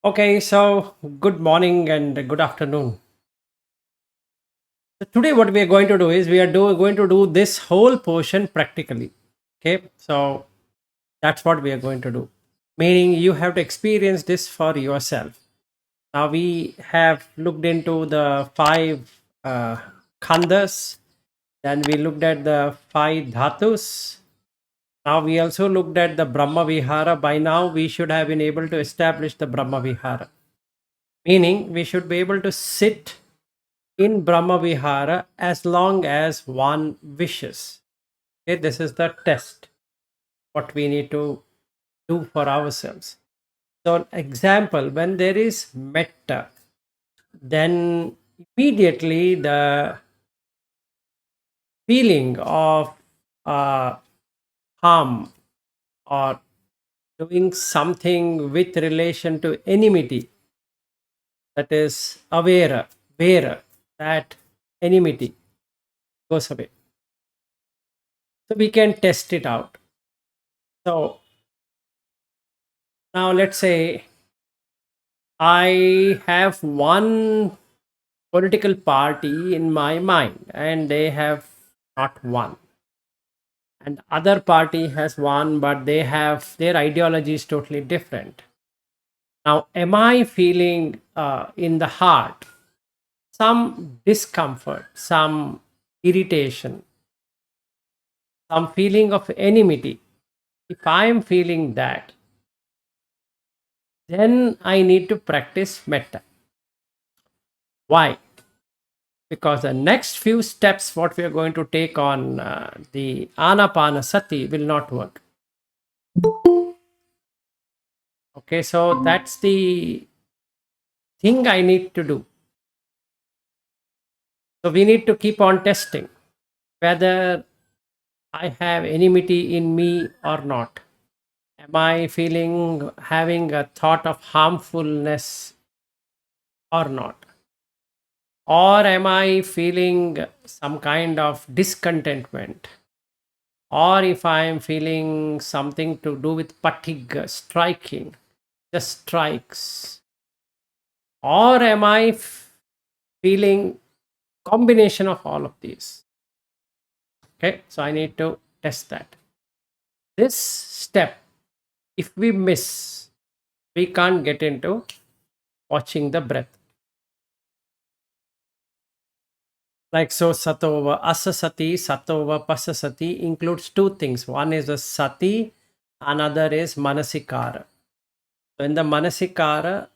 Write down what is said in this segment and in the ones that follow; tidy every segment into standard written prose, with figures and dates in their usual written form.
Okay, so good morning and good afternoon. So today, what we are going to do is going to do this whole portion practically. Okay, so that's what we are going to do. Meaning, you have to experience this for yourself. Now we have looked into the five khandas. Then we looked at the five dhatus. Now we also looked at the Brahma Vihara. By now, we should have been able to establish the Brahma Vihara. Meaning, we should be able to sit in Brahma Vihara as long as one wishes. Okay, this is the test what we need to do for ourselves. So, example, when there is metta, then immediately the feeling of uh, harm or doing something with relation to enmity, that is aware, vera, that enmity goes away. So we can test it out. So now let's say I have one political party in my mind and they have not won. And other party has won, but they have their ideology is totally different. Now, am I feeling in the heart some discomfort, some irritation, some feeling of enmity? If I am feeling that, then I need to practice metta. Why? Because the next few steps what we are going to take on the Anāpānasati will not work. Okay, so that's the thing I need to do. So we need to keep on testing whether I have enmity in me or not. Am I feeling having a thought of harmfulness or not? Or am I feeling some kind of discontentment? Or if I am feeling something to do with fatigue, striking, just strikes. Or am I feeling combination of all of these? Okay, so I need to test that. This step, if we miss, we can't get into watching the breath. Like so, satova, asasati, satova, pasasati includes two things. One is the sati, another is manasikara. So in the manasikara,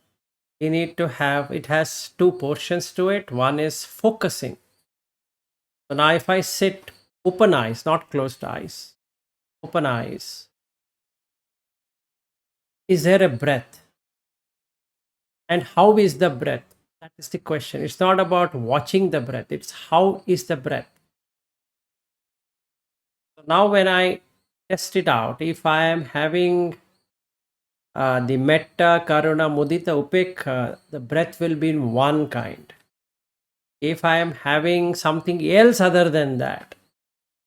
we need to have, it has two portions to it. One is focusing. So now if I sit open eyes, not closed eyes, open eyes, is there a breath? And how is the breath? That is the question. It's not about watching the breath, it's how is the breath. So now when I test it out, if I am having the metta, karuna, mudita, upekha, the breath will be in one kind. If I am having something else other than that,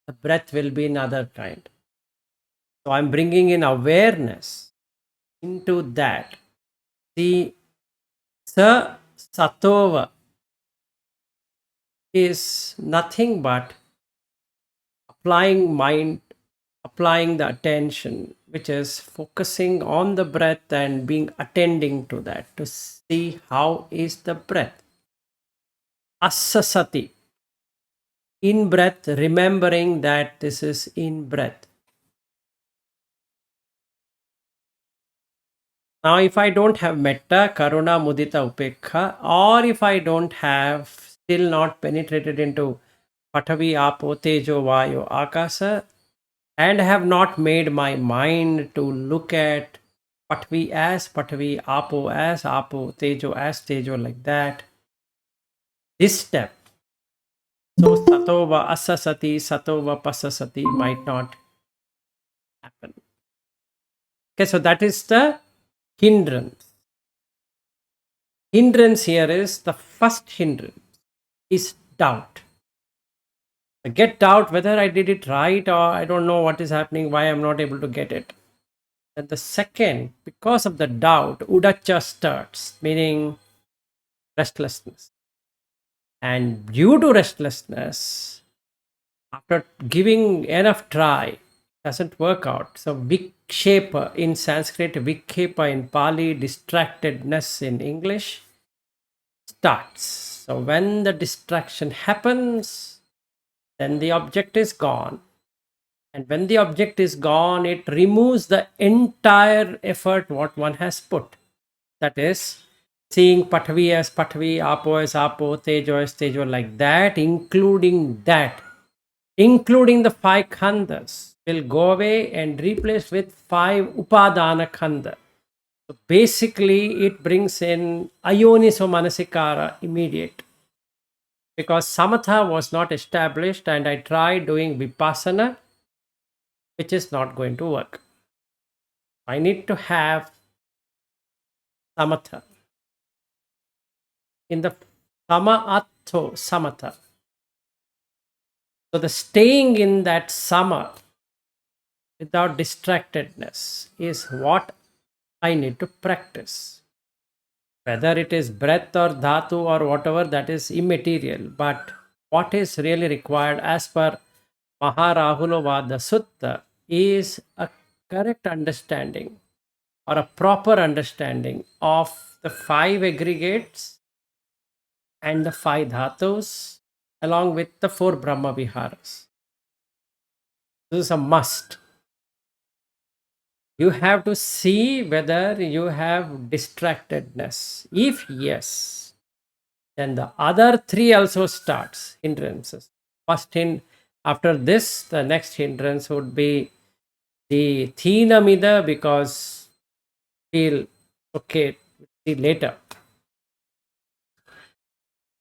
the breath will be in other kind. So I'm bringing in awareness into that. The sa satova is nothing but applying mind, applying the attention, which is focusing on the breath and being attending to that to see how is the breath. Asasati, in breath, remembering that this is in breath. Now, if I don't have metta, karuna, mudita, upekha, or if I don't have still not penetrated into patavi, apo, tejo, vayu, akasa, and have not made my mind to look at Patavi, Apo, Tejo as Tejo, like that. This step, so Satova Asasati, Satova Pasasati might not happen. Okay, so that is the hindrance. Hindrance here is the first hindrance is doubt. I get doubt whether I did it right or I don't know what is happening, why I'm not able to get it. Then the second, because of the doubt, udacha starts, meaning restlessness. And due to restlessness, after giving enough try, doesn't work out. So vikshepa in Sanskrit, vikshepa in Pali, distractedness in English starts. So when the distraction happens, then the object is gone. And when the object is gone, it removes the entire effort what one has put. That is, seeing Pathavi as Pathavi, Apo as Apo, Tejo as Tejo, like that, including the five khandas, will go away and replace with five upadana khanda. So basically, it brings in ayoniso manasikara immediate, because samatha was not established, and I tried doing vipassana, which is not going to work. I need to have samatha. In the samatho samatha. So the staying in that sama without distractedness is what I need to practice. Whether it is breath or dhatu or whatever, that is immaterial. But what is really required as per Maharuhlovadasutta is a correct understanding or a proper understanding of the five aggregates and the five dhatus along with the four Brahma Viharas. This is a must. You have to see whether you have distractedness. If yes, then the other three also starts hindrances. After this, the next hindrance would be the Thinamida, because feel okay, see later.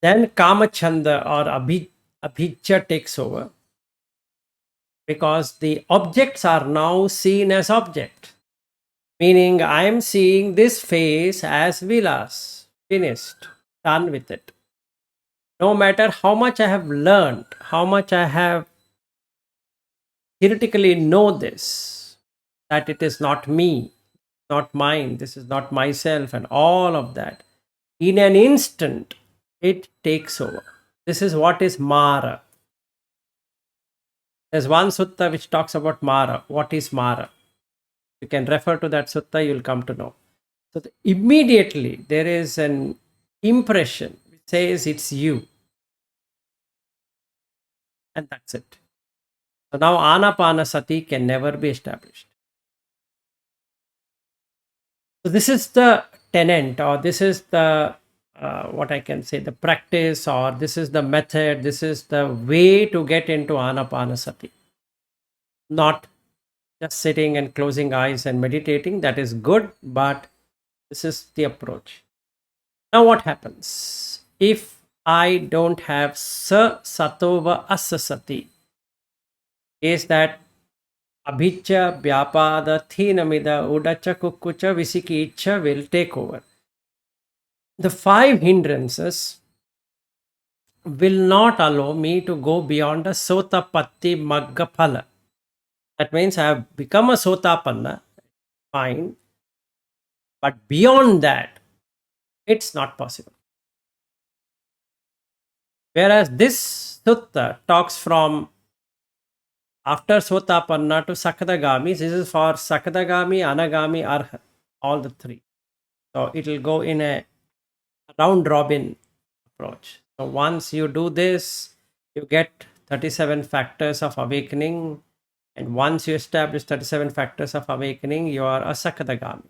Then Kamachanda or Abhijja takes over, because the objects are now seen as object. Meaning, I am seeing this face as Vilas, finished, done with it. No matter how much I have learned, how much I have theoretically know this, that it is not me, not mine, this is not myself, and all of that. In an instant, it takes over. This is what is Mara. There's one sutta which talks about Mara. What is Mara? You can refer to that sutta, you'll come to know. So immediately there is an impression which says it's you. And that's it. So now Anāpānasati can never be established. So this is the tenet, or this is the what I can say, the practice, or this is the method, this is the way to get into Anāpānasati. Not just sitting and closing eyes and meditating. That is good, but this is the approach. Now what happens if I don't have sa satova asasati? Is that abhijja, vyapada, thinamida, udacha, kukkucha, visikicha will take over. The five hindrances will not allow me to go beyond a sotapatti magga phala. That means I have become a sotapanna, fine, but beyond that, it's not possible. Whereas this sutta talks from after Sotapanna to Sakadagami. This is for Sakadagami, Anagami, Arhat, all the three. So it will go in a round robin approach. So once you do this, you get 37 factors of awakening. And once you establish 37 factors of awakening, you are a Sakadagami.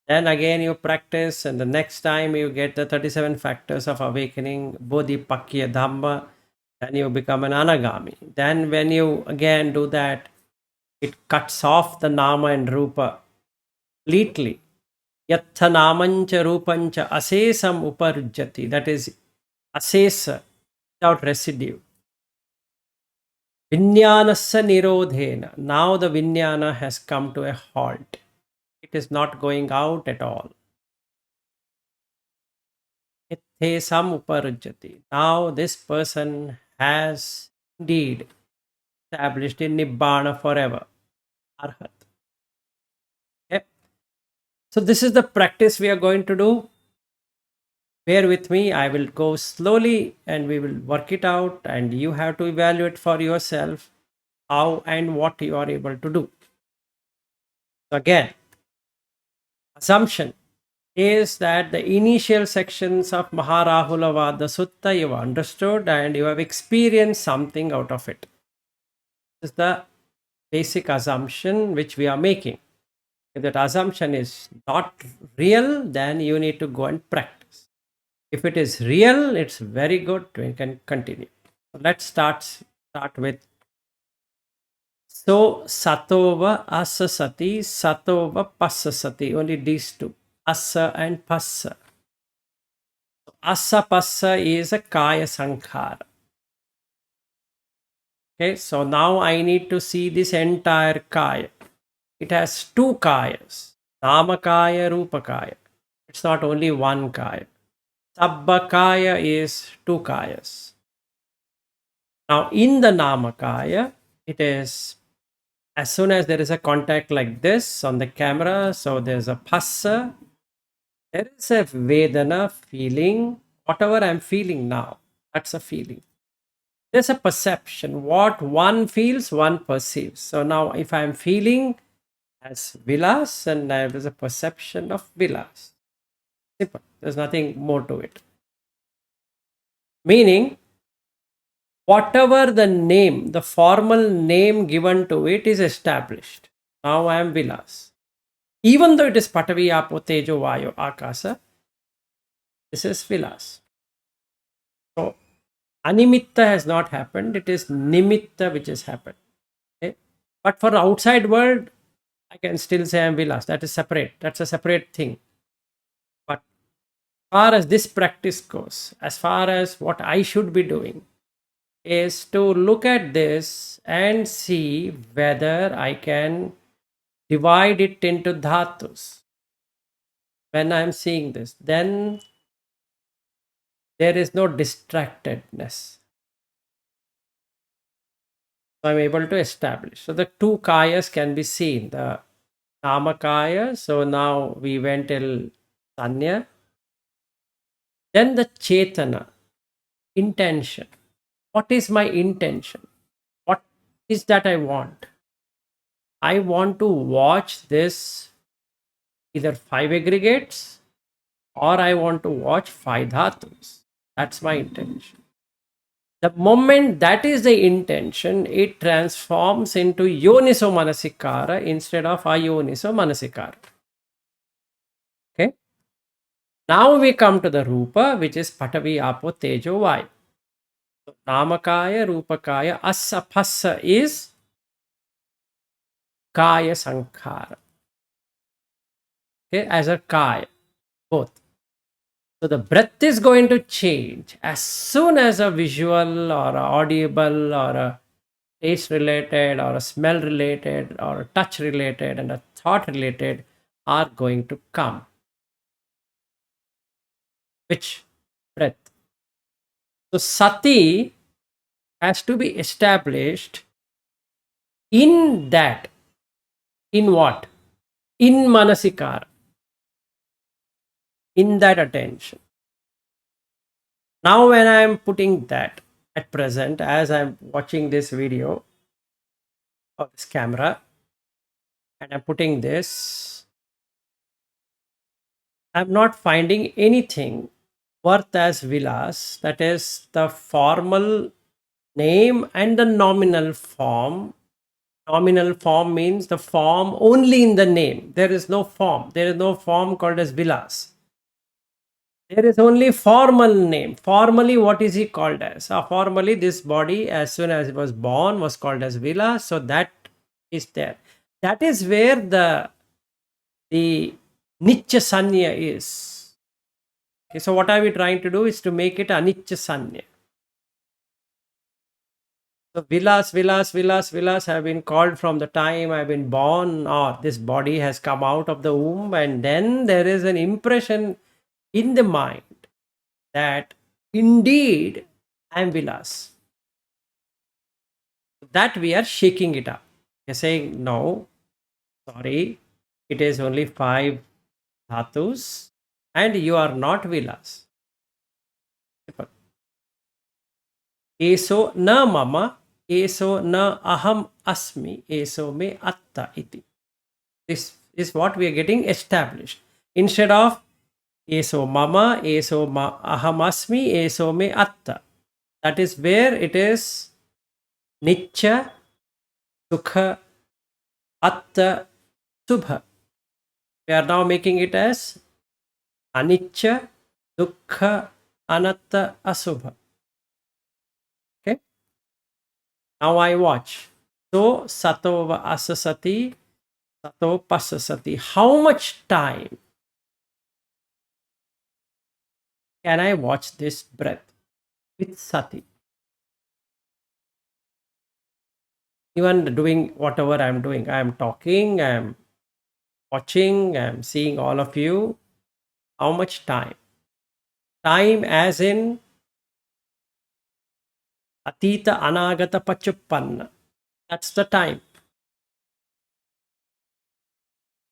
Then again you practice, and the next time you get the 37 factors of awakening, Bodhipakya Dhamma, then you become an Anagami. Then when you again do that, it cuts off the Nama and Rupa completely. Yattha Namancha Rupancha Asesam Uparujjati. That is Asesa, without residue. Vinyanasa Nirodhena. Now the Vinyana has come to a halt. It is not going out at all. Ithesam Uparujjati. Now this person has indeed established in Nibbana forever. Arhat. So this is the practice we are going to do. Bear with me. I will go slowly and we will work it out, and you have to evaluate for yourself how and what you are able to do. So again, assumption is that the initial sections of Maharuhlovadasutta you have understood and you have experienced something out of it. This is the basic assumption which we are making. If that assumption is not real, then you need to go and practice. If it is real, it's very good. We can continue. So let's start with so satova asasati, satova passasati. Only these two, asa and passa. Asa passa is a kaya sankhara. Okay, so now I need to see this entire kaya. It has two kayas, namakaya, rupakaya. It's not only one kaya. Sabbakaya is two kayas. Now in the namakaya, it is as soon as there is a contact like this on the camera, so there's a passa, there is a vedana feeling, whatever I'm feeling now, that's a feeling. There's a perception, what one feels, one perceives. So now if I'm feeling as vilas, and there is a perception of vilas. Simple, there's nothing more to it. Meaning, whatever the name, the formal name given to it is established. Now I am vilas. Even though it is Patavi, Apo, Tejo, Vayu, Akasa, this is vilas. So, Animitta has not happened, it is Nimitta which has happened. Okay? But for the outside world, I can still say I am vilas. That is separate. That's a separate thing. But as far as this practice goes, as far as what I should be doing, is to look at this and see whether I can divide it into dhatus. When I'm seeing this, then there is no distractedness. So I'm able to establish. So the two kayas can be seen. The namakaya. So now we went till sanya. Then the chetana, intention. What is my intention? What is that I want? I want to watch this either 5 aggregates or I want to watch 5 dhatus. That's my intention. The moment that is the intention, it transforms into yoniso manasikara instead of ayoniso manasikara. Okay. Now we come to the rupa, which is patavi, apo, tejo, vayu. So, namakaya, rupakaya, asa, phassa is kaya sankhara. Okay, as a kaya, both. So the breath is going to change as soon as a visual or a audible or a taste related or a smell related or a touch related and a thought related are going to come. Which breath? So sati has to be established in that. In what? In manasikara. In that attention. Now when I am putting that at present, as I am watching this video of this camera and I'm putting this, I'm not finding anything worth as vilas, that is the formal name and the nominal form. Nominal form means the form only in the name. There is no form. There is no form called as vilas. There is only formal name. Formally, what is he called as? Formally, this body, as soon as it was born, was called as vilas. So that is there. That is where the Nitya Sanya is. Okay, so what are we trying to do is to make it Anitya Sanya. So vilas have been called from the time I've been born, or this body has come out of the womb, and then there is an impression in the mind that indeed I am vilas. That we are shaking it up. We're saying, no, sorry, it is only 5 dhatus, and you are not vilas. Eso na mama, eso na aham asmi, eso me atta iti. This is what we are getting established. Instead of eso mama, eso aham asmi, eso me atta. That is where it is Nitya, Sukha, Atta, Subha. We are now making it as Anicca, Dukkha, Anatta, Asubha. Okay. Now I watch. So Satova Asasati, Sato Pasasati. How much time can I watch this breath with Sati? Even doing whatever I am doing, I am talking, I am watching, I am seeing all of you. How much time? Time as in Atita Anagata Pachuppanna. That's the time.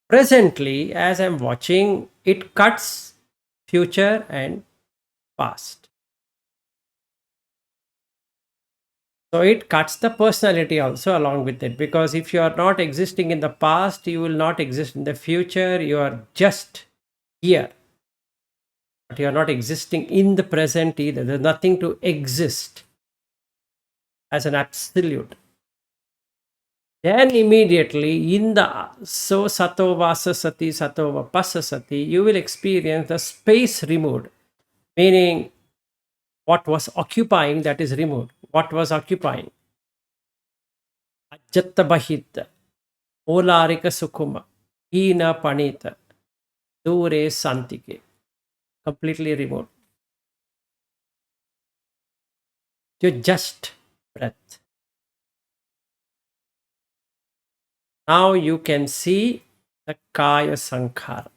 Presently, as I'm watching, it cuts future and past. So it cuts the personality also along with it, because if you are not existing in the past, you will not exist in the future. You are just here, but you are not existing in the present either. There's nothing to exist as an absolute. Then immediately in the so sato vasasati, sato pasasati, you will experience the space removed, meaning what was occupying, that is removed. What was occupying? Ajjatta bahita, olarika sukuma, hina panita, dure santike. Completely removed. Your just breath. Now you can see the kaya sankhara.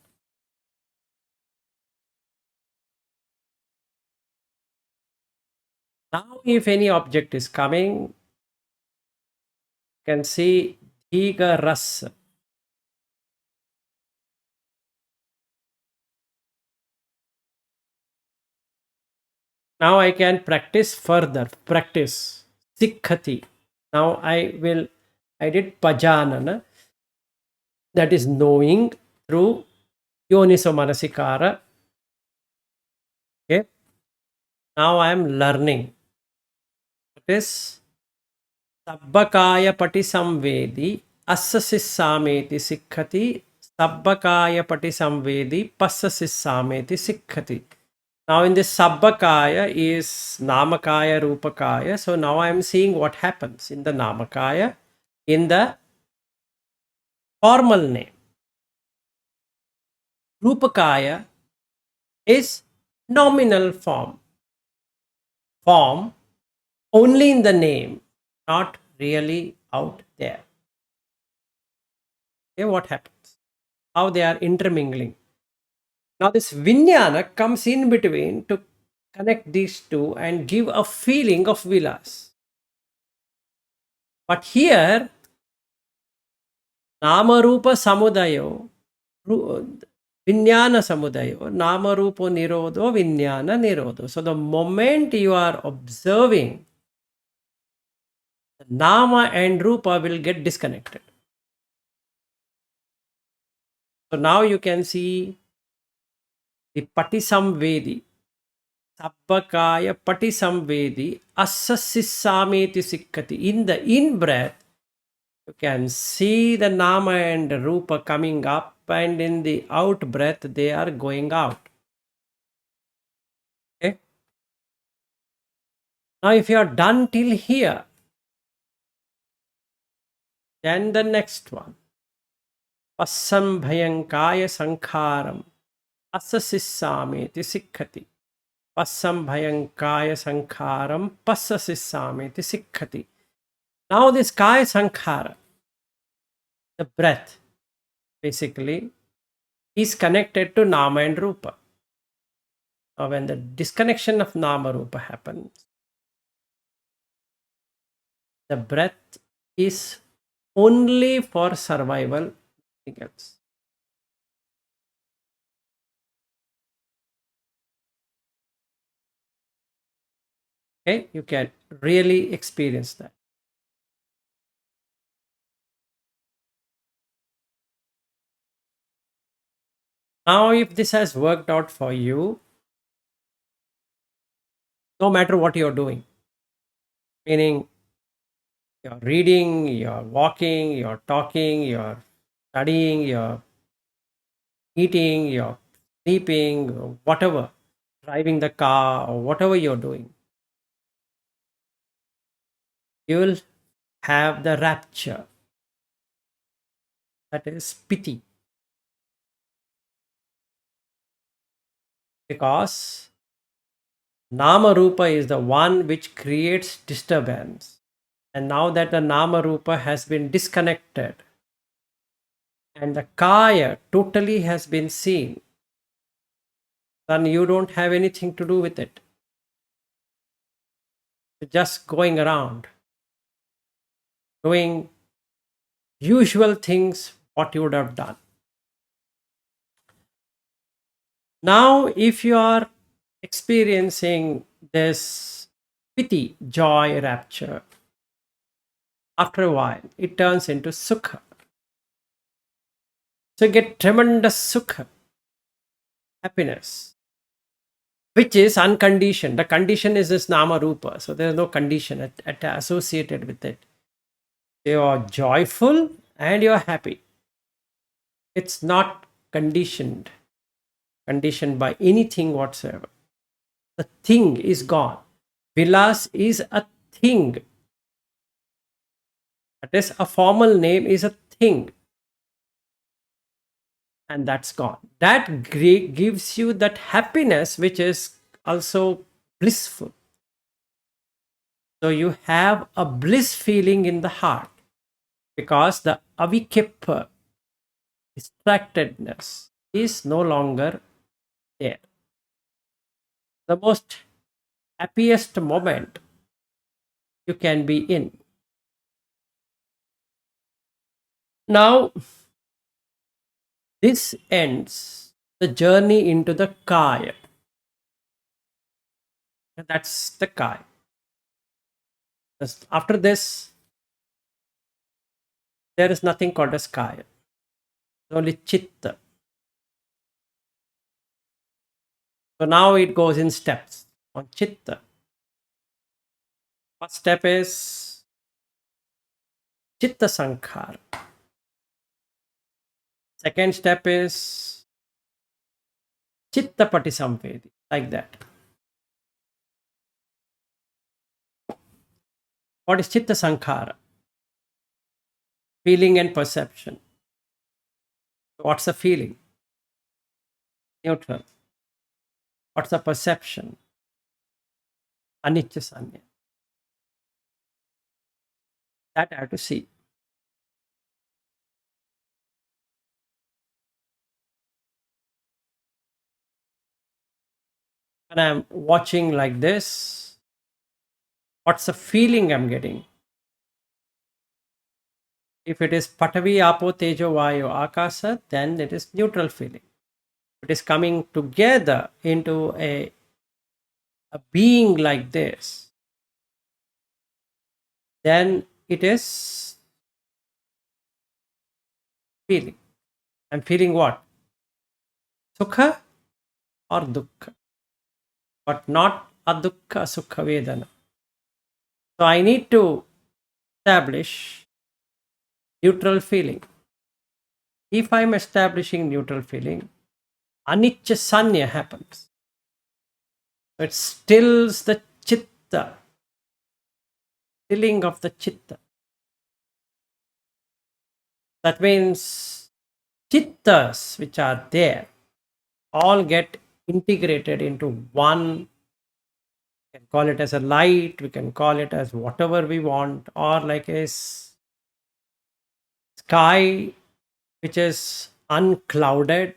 Now if any object is coming, you can see dhiga rasa. Now I can practice further. Practice sikhati. Now I did pajanana. That is knowing through yoniso manasikara. Okay. Now I am learning. It is sabbakaya pati samvedi assasissameti sikhati. Sabbakaya pati samvedi passasissameti sikhati. Now in this Sabbakaya is Namakaya, Rupakaya. So now I am seeing what happens in the Namakaya, in the formal name. Rupakaya is nominal form. Form only in the name, not really out there. Okay, what happens? How they are intermingling. Now this Vijnana comes in between to connect these two and give a feeling of vilas. But here, Namarupa Samudayo, Vijnana Samudayo, Namarupo Nirodho, Vijnana Nirodho. So the moment you are observing, the Nama and Rupa will get disconnected. So now you can see the Patisamvedi, Sabbakaya Patisamvedi, Assasissameti Sikkati. In the in-breath, you can see the Nama and Rupa coming up, and in the out-breath, they are going out. Okay. Now if you are done till here, then the next one. Passambhayankaya sankharam assasissameti sikhati. Passambhayankaya sankharam passasissameti sikhati. Now this kaya sankhara, the breath, basically, is connected to Nama and Rupa. Now when the disconnection of Nama Rupa happens, the breath is only for survival, nothing else. Okay, you can really experience that. Now, if this has worked out for you, no matter what you're doing, meaning you're reading, you're walking, you're talking, you're studying, you're eating, you're sleeping, or whatever, driving the car, or whatever you're doing, you will have the rapture, that is piti, because Nama Rupa is the one which creates disturbance. And now that the Nama Rupa has been disconnected and the Kaya totally has been seen, then you don't have anything to do with it. You're just going around doing usual things what you would have done. Now, if you are experiencing this piti, joy, rapture, after a while it turns into sukha. So you get tremendous sukha, happiness, which is unconditioned. The condition is this nama rupa, so there is no condition associated with it. You are joyful and you are happy. It's not conditioned by anything whatsoever. The thing is gone. Vilas is a thing. That is, a formal name is a thing, and that's gone. That gives you that happiness, which is also blissful. So you have a bliss feeling in the heart because the avikippa, distractedness, is no longer there. The most happiest moment you can be in. Now, this ends the journey into the Kaya. That's the Kaya. After this, there is nothing called as Kaya. Only Chitta. So now it goes in steps on Chitta. First step is Chitta Sankhara. Second step is Chitta Patisamvedi, like that. What is Chitta Sankhara? Feeling and perception. What's the feeling? Neutral. What's the perception? Anicca Sanya. That I have to see. When I'm watching like this, what's the feeling I'm getting? If it is Patavi, Apo, Tejo, Vayu, Akasa, then it is neutral feeling. It is coming together into a being like this, then it is feeling. I'm feeling what? Sukha or dukkha, but not adukha sukha vedana. So I need to establish neutral feeling. If I'm establishing neutral feeling, anicca sanya happens. It stills the chitta, stilling of the chitta. That means chittas which are there all get integrated into one. We can call it as a light, we can call it as whatever we want, or like a sky which is unclouded.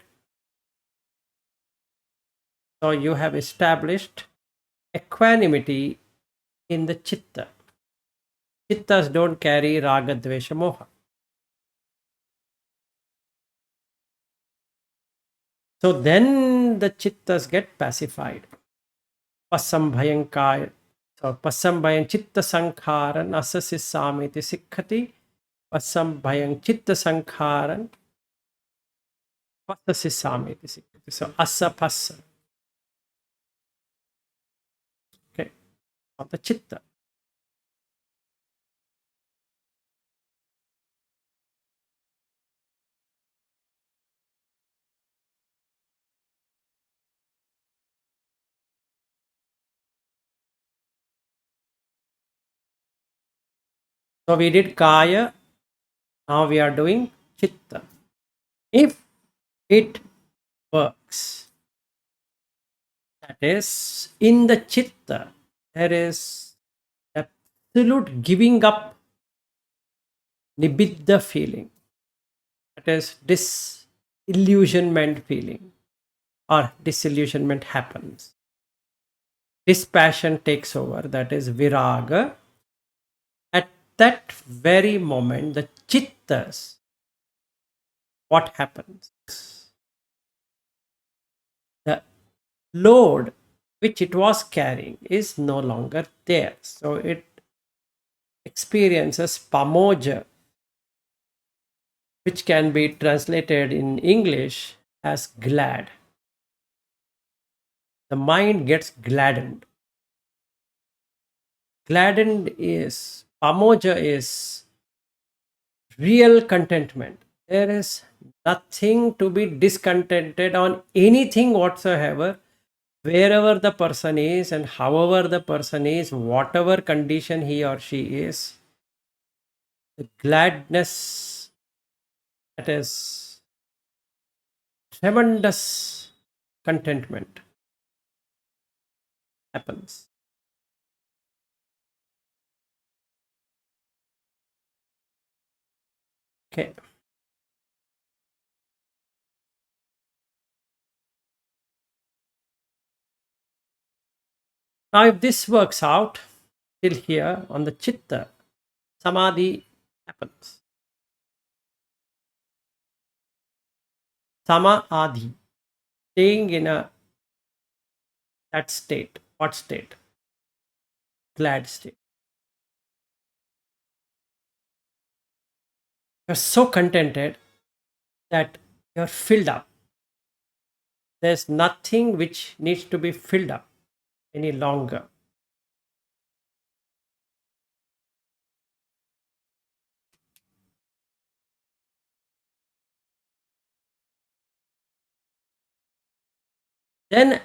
So you have established equanimity in the chitta. Chittas don't carry raga, dvesha, moha. So then the chittas get pacified. Pasambhayankaya So pasambhayam chitta sankharan asasi samiti sikhati. Pasambhayam chitta sankharan pasasi samiti sikhati. So asa passa. Okay. Of the chitta. So we did kaya. Now we are doing chitta. If it works, that is, in the chitta, there is absolute giving up, nibbidda feeling. That is disillusionment feeling, or disillusionment happens. Dispassion takes over, that is viraga. At that very moment, the chittas, what happens? The load which it was carrying is no longer there. So it experiences pamoja, which can be translated in English as glad. The mind gets gladdened. Gladdened is, pamoja is real contentment. There is nothing to be discontented on anything whatsoever, wherever the person is and however the person is, whatever condition he or she is. The gladness, that is tremendous contentment, happens. Okay. Now, if this works out till here on the chitta, samadhi happens. Samadhi, staying in that state. What state? Glad state. You're so contented that you're filled up. There's nothing which needs to be filled up any longer. Then,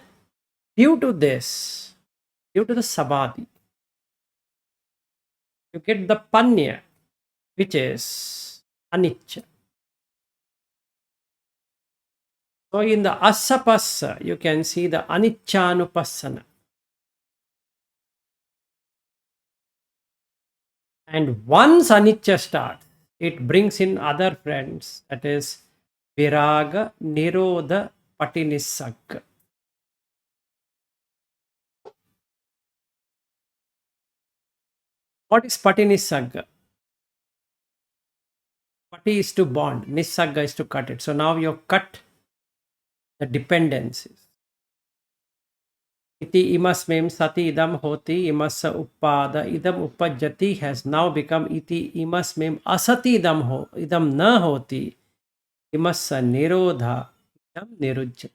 due to this, due to the samadhi, you get the panya, which is anicca. So, in the asapassa, you can see the aniccanupassana. And once anicca starts, it brings in other friends, that is viraga, nirodha, patinissagga. What is patinissagga? Pati is to bond, nissagga is to cut it. So now you've cut the dependencies. Iti imasmem sati idam hoti imassa uppada idam uppajjati has now become iti imasmem asati idam na hoti imassa nirodha idam nirujjati.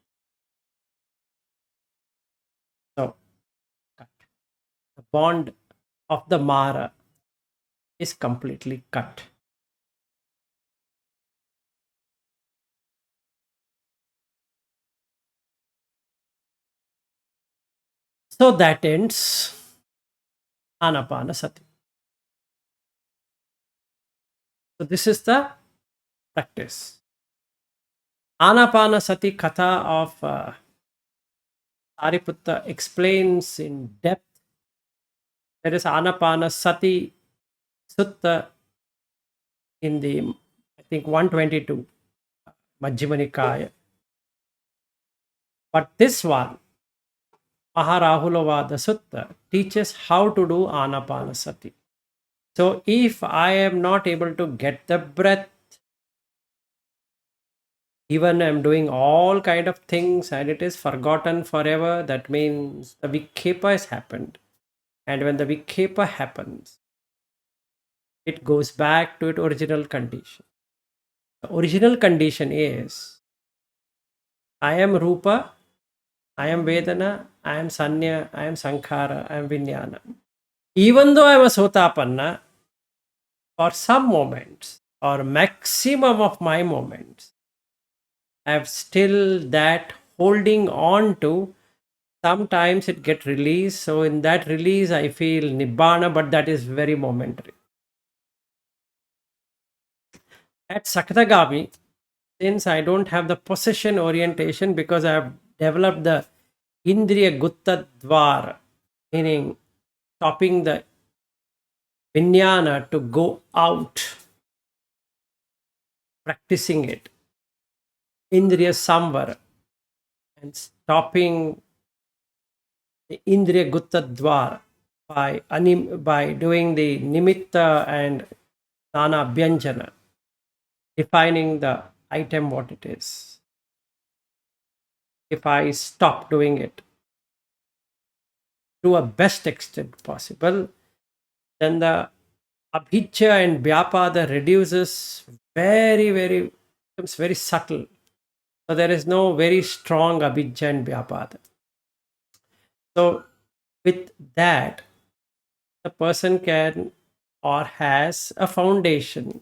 So cut. The bond of the Mara is completely cut. So that ends Anāpānasati. So this is the practice. Anāpānasati Katha of Sariputta explains in depth. There is Anāpānasati Sutta in the, I think, 122 Majjhima Nikaya. But this one, Maharuhlovadasutta, teaches how to do Anāpānasati. So if I am not able to get the breath, even I'm doing all kind of things and it is forgotten forever, that means the Vikhepa has happened. And when the Vikepa happens, it goes back to its original condition. The original condition is I am Rupa, I am Vedana, I am Sanya, I am Sankhara, I am Vijnana. Even though I am a Sotapanna, for some moments or maximum of my moments, I have still that holding on to. Sometimes it get released. So in that release, I feel Nibbana, but that is very momentary. At Sakatagami, since I don't have the possession orientation because I have developed the Indriya Gutta Dvar, meaning stopping the Vijnana to go out, practicing it, Indriya Samvara, and stopping the Indriya Gutta Dvar by doing the Nimitta and Nana Abhyanjana, defining the item what it is. If I stop doing it to a best extent possible, then the abhijja and vyapada reduces becomes very subtle. So there is no very strong abhijja and vyapada. So with that, the person can or has a foundation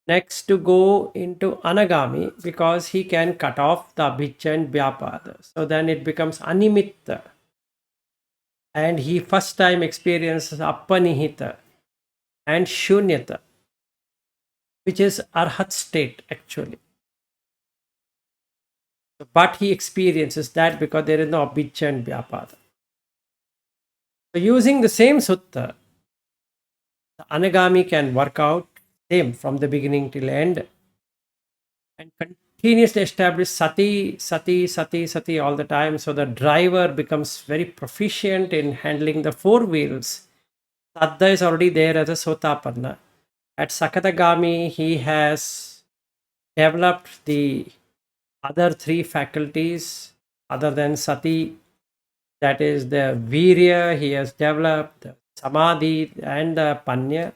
next to go into anagami because he can cut off the abhijja and vyapada. So then it becomes animitta. And he first time experiences appanihita and shunyata, which is arhat state actually. But he experiences that because there is no abhijja and vyapada. So using the same sutta, the anagami can work out same from the beginning till end and continuously establish sati all the time. So the driver becomes very proficient in handling the four wheels. Saddha is already there as a sotapanna. At Sakatagami, he has developed the other three faculties other than sati, that is the virya, he has developed the samadhi and the panya.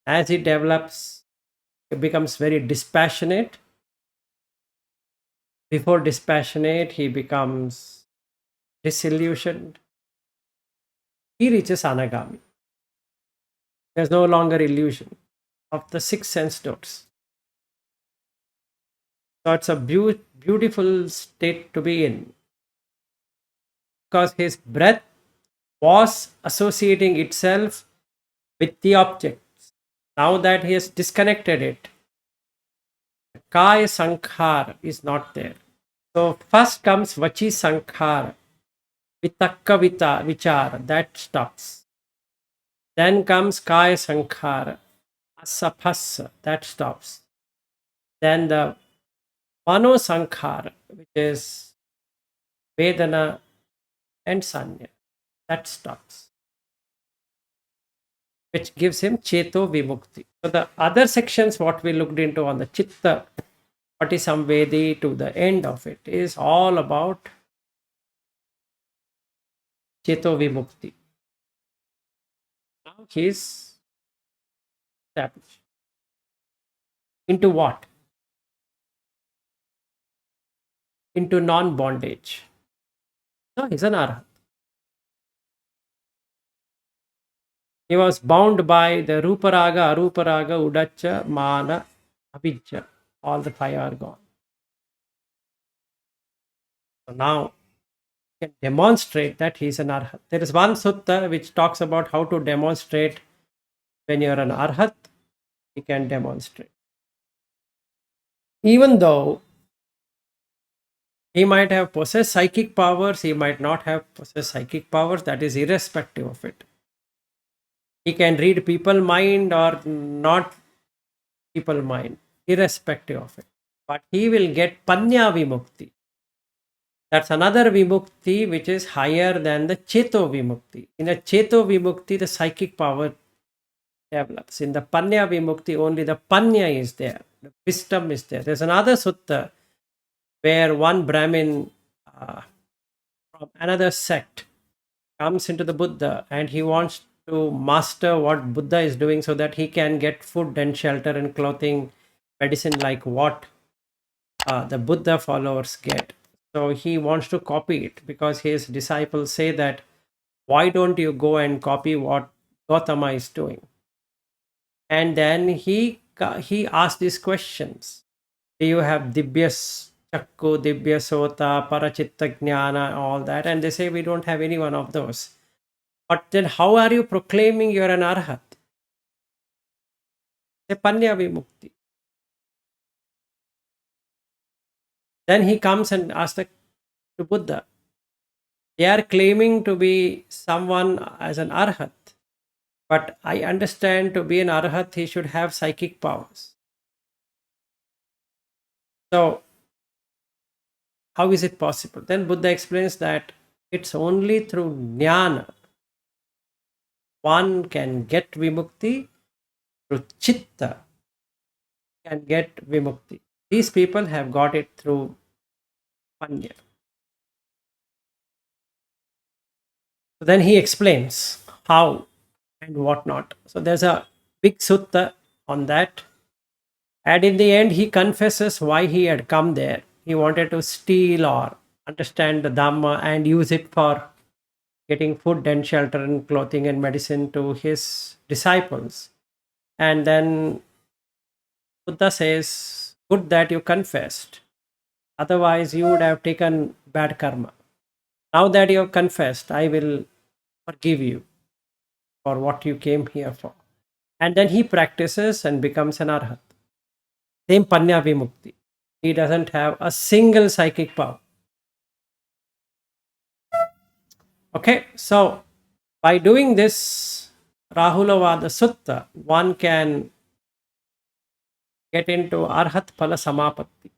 As he develops, he becomes very dispassionate. Before dispassionate, he becomes disillusioned. He reaches anagami. There's no longer illusion of the six sense doors. So it's a beautiful state to be in because his breath was associating itself with the objects. Now that he has disconnected it, Kaya Sankhara is not there. So first comes Vachi Sankhara, Vitakka Vichara, that stops. Then comes Kaya Sankhara, Asapassa, that stops. Then the Mano Sankhara, which is Vedana and Sanya, that stops, which gives him Cheto Vimukti. So the other sections, what we looked into on the Chitta, Patisamvedi to the end of it, is all about Cheto Vimukti. Now he is established. Into what? Into non-bondage. So he's an arhat. He was bound by the Ruparaga, Aruparaga, Udacha, Mana, Abhijja. All the five are gone. So now he can demonstrate that he is an arhat. There is one sutta which talks about how to demonstrate when you are an arhat. He can demonstrate. Even though he might have possessed psychic powers, he might not have possessed psychic powers, that is irrespective of it. He can read people's mind or not people's mind, irrespective of it. But he will get Panya Vimukti. That's another Vimukti which is higher than the Cheto Vimukti. In a Cheto Vimukti, the psychic power develops. In the Panya Vimukti, only the Panya is there. The wisdom is there. There's another sutta where one Brahmin from another sect comes into the Buddha and he wants to master what Buddha is doing so that he can get food and shelter and clothing, medicine like what the Buddha followers get. So he wants to copy it because his disciples say that, why don't you go and copy what Gautama is doing? And then he asked these questions. Do you have Dibyas Chakku, Dibya Sota, Parachitta Jnana, all that? And they say we don't have any one of those. But then how are you proclaiming you're an Arhat? Say Panya Vimukti. Then he comes and asks to Buddha. They are claiming to be someone as an Arhat. But I understand to be an Arhat, he should have psychic powers. So, how is it possible? Then Buddha explains that it's only through jnana one can get vimukti, through chitta can get vimukti. These people have got it through panya. So then he explains how and what not. So there's a big sutta on that. And in the end, he confesses why he had come there. He wanted to steal or understand the Dhamma and use it for getting food and shelter and clothing and medicine to his disciples. And then Buddha says, good that you confessed. Otherwise, you would have taken bad karma. Now that you have confessed, I will forgive you for what you came here for. And then he practices and becomes an Arhat. Same Panya Vimukti. He doesn't have a single psychic power. Okay, so by doing this Maharuhlovadasutta, one can get into Arhat Phala Samapatti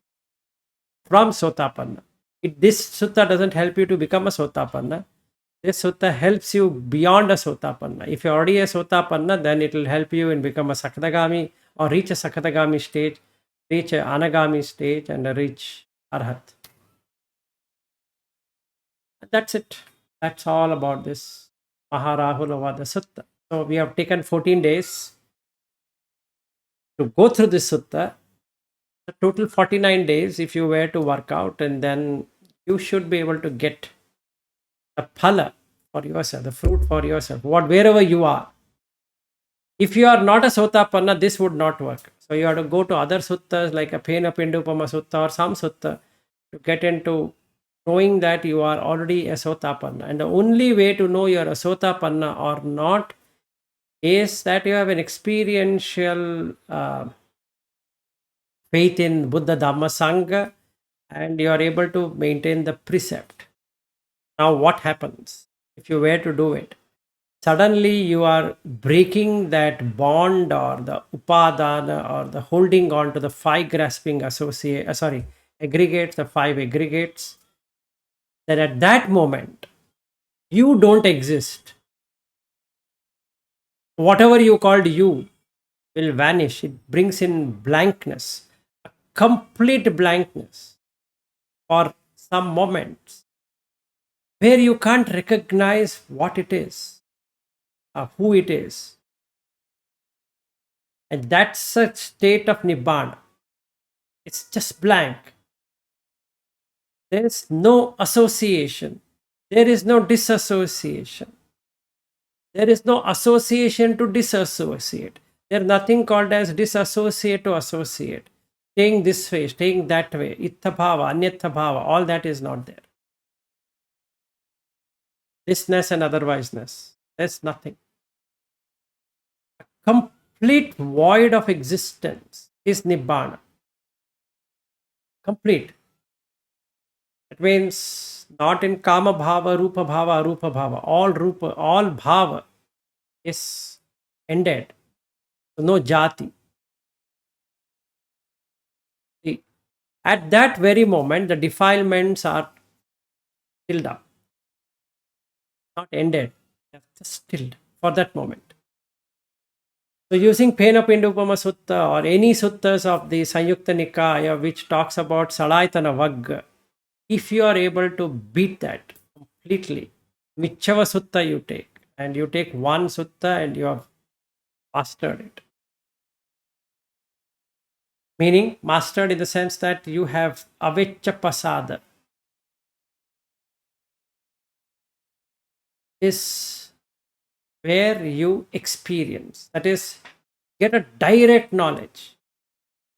from Sotapanna. This sutta doesn't help you to become a Sotapanna. This sutta helps you beyond a Sotapanna. If you're already a Sotapanna, then it will help you in become a Sakadagami or reach a Sakadagami stage, reach a Anagami stage, and reach Arhat. That's it. That's all about this Maharuhlovadasutta. So we have taken 14 days to go through this sutta. A total 49 days if you were to work out, and then you should be able to get the phala for yourself, the fruit for yourself, wherever you are. If you are not a Sotapanna, this would not work. So you have to go to other suttas like a Pena Pindupama Sutta or some sutta to get into knowing that you are already a Sotapanna. And the only way to know you're a Sotapanna or not is that you have an experiential faith in Buddha Dhamma Sangha and you are able to maintain the precept. Now what happens if you were to do it? Suddenly you are breaking that bond or the upadana or the holding on to the five grasping aggregates, the five aggregates. Then at that moment, you don't exist. Whatever you called you will vanish. It brings in blankness, a complete blankness for some moments where you can't recognize what it is, who it is. And that's a state of Nibbana. It's just blank. There is no association. There is no disassociation. There is no association to disassociate. There is nothing called as disassociate to associate. Staying this way, staying that way, ittha bhava, anyatha bhava, all that is not there. Thisness and otherwiseness, there's nothing. A complete void of existence is Nibbana. Complete. It means not in Kama Bhava, Rupa Bhava, Arupa Bhava. All Bhava is ended. No Jati. See, at that very moment, the defilements are stilled up. Not ended. They are just stilled for that moment. So using Pena Pindupama Sutta or any suttas of the Sanyukta Nikaya which talks about Salaitana Vagga, if you are able to beat that completely, whichever sutta you take, and you take one sutta and you have mastered it. Meaning, mastered in the sense that you have avicca pasada. Is where you experience, that is, get a direct knowledge.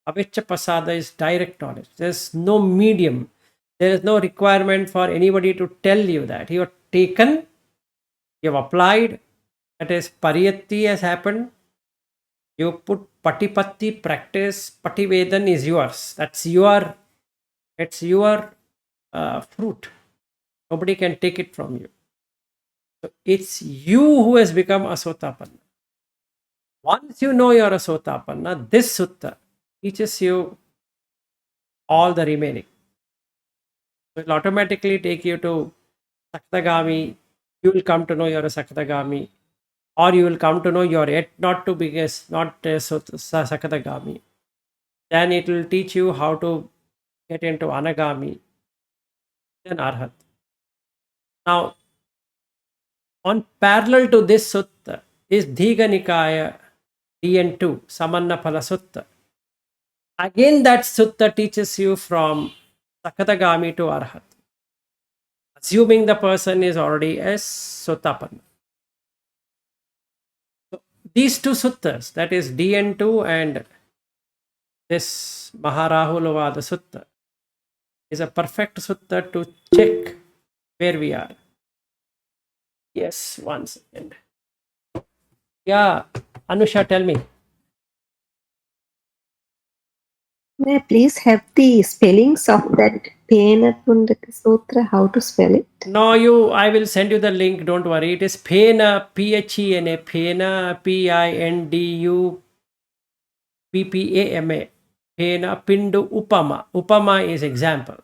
Avicca pasada is direct knowledge. There's no medium. There is no requirement for anybody to tell you that. You have taken, you have applied, that is, pariyatti has happened. You put patipatti, practice, pativedan is yours. That's your, it's your fruit. Nobody can take it from you. So it's you who has become a Sotapanna. Once you know you're a Sotapanna, this sutta teaches you all the remaining. So it'll automatically take you to Sakatagami. You will come to know you're a Sakatagami, or you will come to know you're yet not to be not a Sakatagami. Then it will teach you how to get into Anagami, then Arhat. Now, on parallel to this sutta is Dhiga Nikaya DN2, Samannaphala Again, that sutta teaches you from Sakatagami to Arhat, assuming the person is already a Sotapanna. So these two suttas, that is DN2 and this Maharuhlovadasutta, is a perfect sutta to check where we are. Yes, 1 second. Yeah, Anusha, tell me. May I please have the spellings of that Pena Pundaka Sutra, how to spell it? No, I will send you the link. Don't worry. It is Phena, Phena, Phena, Pindupama, Phena, Pindu Upama. Upama is example.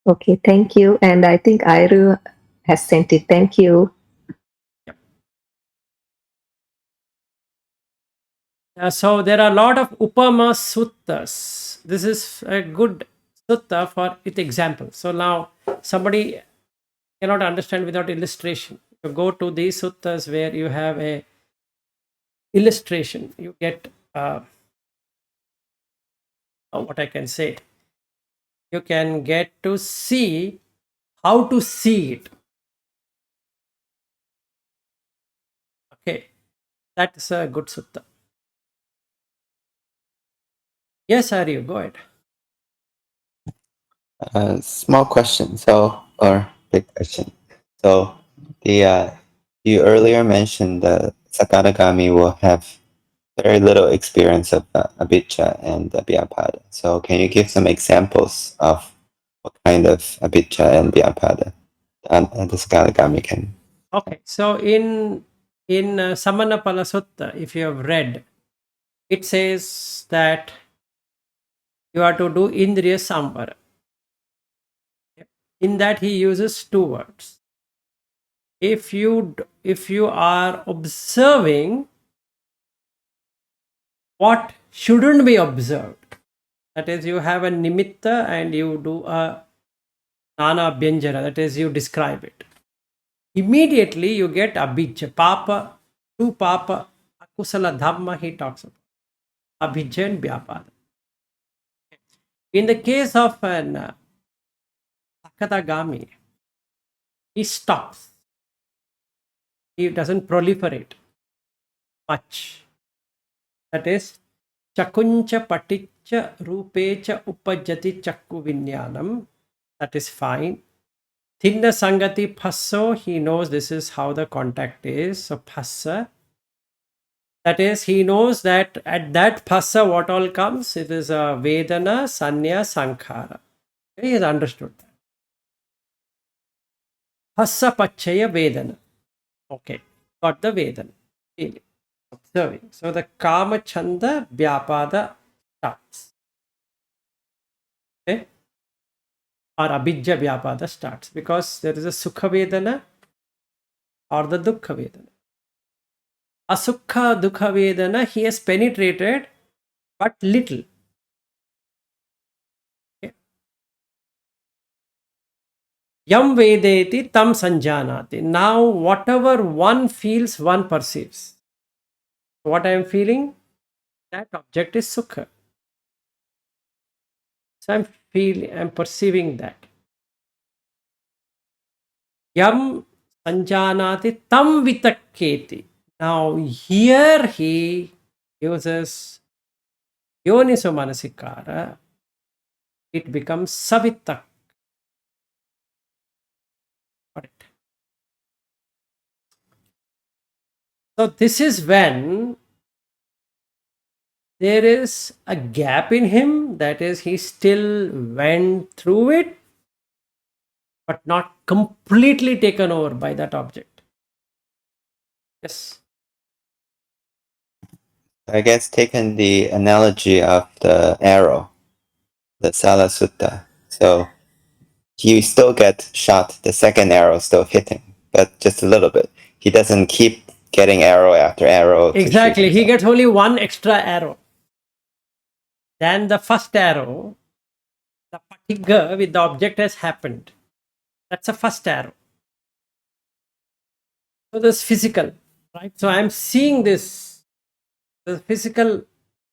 Okay, thank you. And I think Iru has sent it. Thank you. So there are a lot of Upama suttas. This is a good sutta for with example. So now somebody cannot understand without illustration. You go to these suttas where you have a illustration. You get what I can say. You can get to see how to see it. Okay, that's a good sutta. Yes, Aryu, go ahead. Small question, or big question. So, you earlier mentioned the Sakadagami will have very little experience of abhijja and vyapada. So, can you give some examples of what kind of abhijja and vyapada the Sakadagami can? Okay, so in Samannapala Sutta, if you have read, it says that you are to do Indriya Samvara. In that he uses two words. If you are observing what shouldn't be observed, that is, you have a nimitta and you do a nana byanjana, that is, you describe it. Immediately you get abhijja, papa, two papa, akusala dhamma, he talks about abhijja and vyapada. In the case of an Sakatagami, he stops. He doesn't proliferate much. That is, chakuncha paticcha rupecha upajjati chakku vinyanam. That is fine. Thinna sangati phasso, he knows this is how the contact is. So phassa. That is, he knows that at that phassa what all comes, it is a vedana, sanya, sankhara. He has understood that. Phassa pachaya vedana. Okay, got the vedana. Feeling, observing. So the kama chanda vyapada starts. Okay, or abhijja vyapada starts because there is a sukha vedana or the dukkha vedana. Asukha dukha vedana he has penetrated but little. Okay. Yam vedeti tam sanjanati. Now, whatever one feels, one perceives. What I am feeling, that object is sukha. So I'm perceiving that. Yam sanjanati tam vitakketi. Now, here he uses yoniso manasikara. It becomes savitak. Got it. So this is when there is a gap in him, that is, he still went through it, but not completely taken over by that object. Yes. I guess taking the analogy of the arrow, the Sala Sutta. So you still get shot, the second arrow still hitting, but just a little bit. He doesn't keep getting arrow after arrow. Exactly. He gets only one extra arrow. Then the first arrow, the patigga with the object has happened. That's the first arrow. So this physical, right? So I'm seeing this, the physical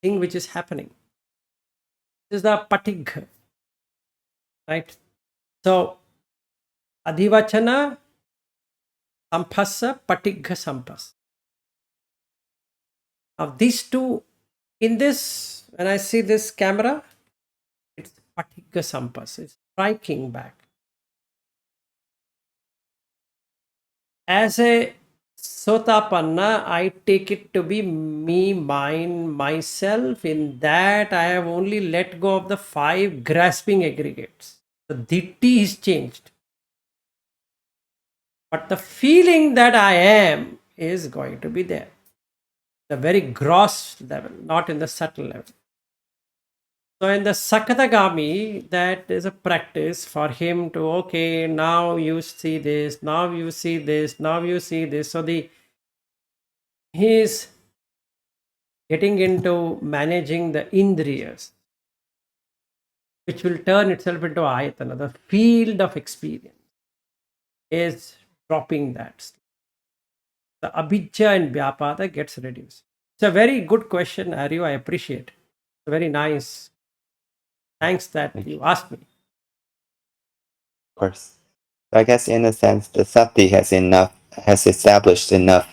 thing which is happening. This is the patigga, right? So adhivachana sampasa patigga sampas. Now these two, in this, when I see this camera, it's patigga sampas. It's striking back. As a sotapanna, I take it to be me, mine, myself. In that, I have only let go of the 5 grasping aggregates. The ditti is changed. But the feeling that I am is going to be there. The very gross level, not in the subtle level. So in the Sakatagami, that is a practice for him to, okay, now you see this, now you see this, now you see this. So he is getting into managing the indriyas, which will turn itself into ayatana. The field of experience is dropping that. The abhijja and vyapada gets reduced. It's a very good question, Aryu. I appreciate it. It's very nice. Thanks that you asked me. Of course. So I guess in a sense, the sati has established enough,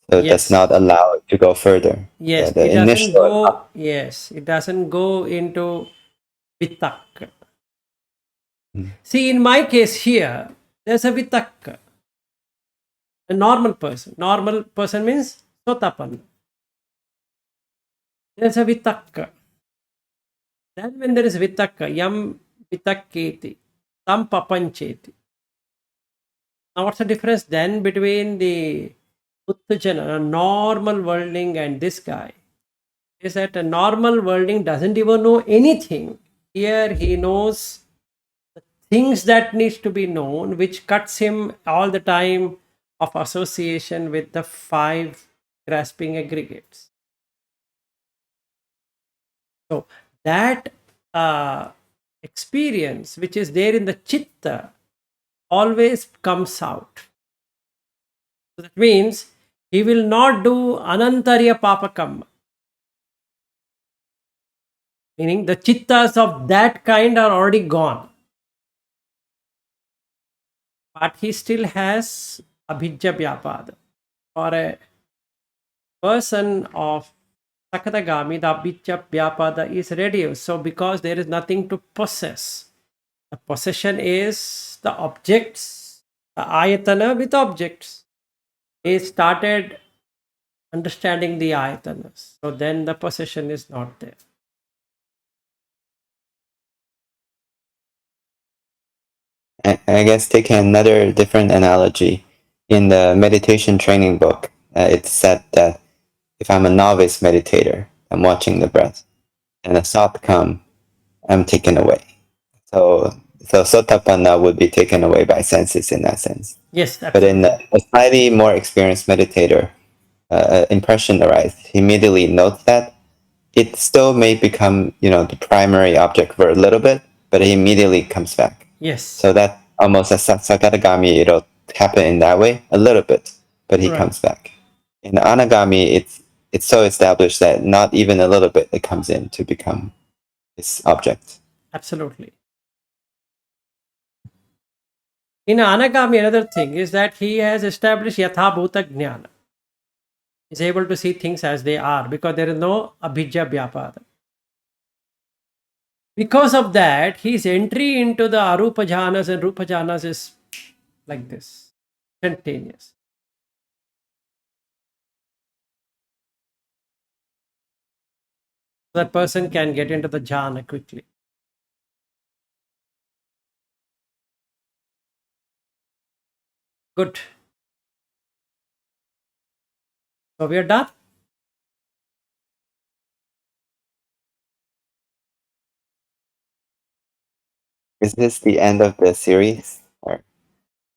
so it does Yes. not allow it to go further. Yes, The it doesn't initial go. Yes, it doesn't go into vitakka. See, in my case here, there's a vitakka. A normal person. Normal person means sotapanna. There's a vitakka. Then when there is vitakka, yam vitakketi, tam papancheti. Now what's the difference then between the uttajana, a normal worldling, and this guy? Is that a normal worldling doesn't even know anything. Here he knows the things that needs to be known, which cuts him all the time of association with the 5 grasping aggregates. So that experience which is there in the chitta always comes out. So that means he will not do anantarya papakam, meaning the chittas of that kind are already gone, but he still has abhijja vyapada. For a person of Sakatagami, the abhijja vyapada is reduced. So because there is nothing to possess, the possession is the objects, the ayatana with objects. He started understanding the ayatanas. So then the possession is not there. I guess taking another different analogy, in the meditation training book, it's said that if I'm a novice meditator, I'm watching the breath, and a thought come, I'm taken away. So sotapanna would be taken away by senses in that sense. Yes, But in a slightly more experienced meditator, impression arises. He immediately notes that it still may become, the primary object for a little bit, but it immediately comes back. yes. So that almost a Sakadagami, it'll happen in that way a little bit, but he Right. comes back. In the Anagami, it's so established that not even a little bit it comes in to become this object. Absolutely. In Anagami, another thing is that he has established Yatha Bhuta Jnana. He's able to see things as they are because there is no Abhijja Vyapada. Because of that, his entry into the Arupa Jhanas and Rupa Jhanas is like this, instantaneous. That person can get into the jhana quickly. Good. So we are done. Is this the end of the series? Or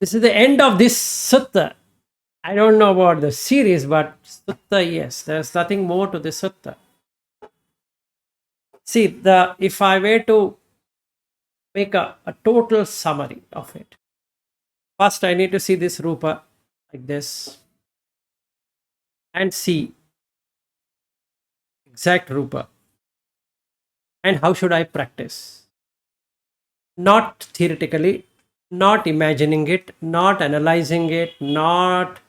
This is the end of this sutta. I don't know about the series, but sutta, yes, there's nothing more to this sutta. See, if I were to make a total summary of it, first I need to see this rupa like this and see exact rupa. And how should I practice? Not theoretically, not imagining it, not analyzing it, not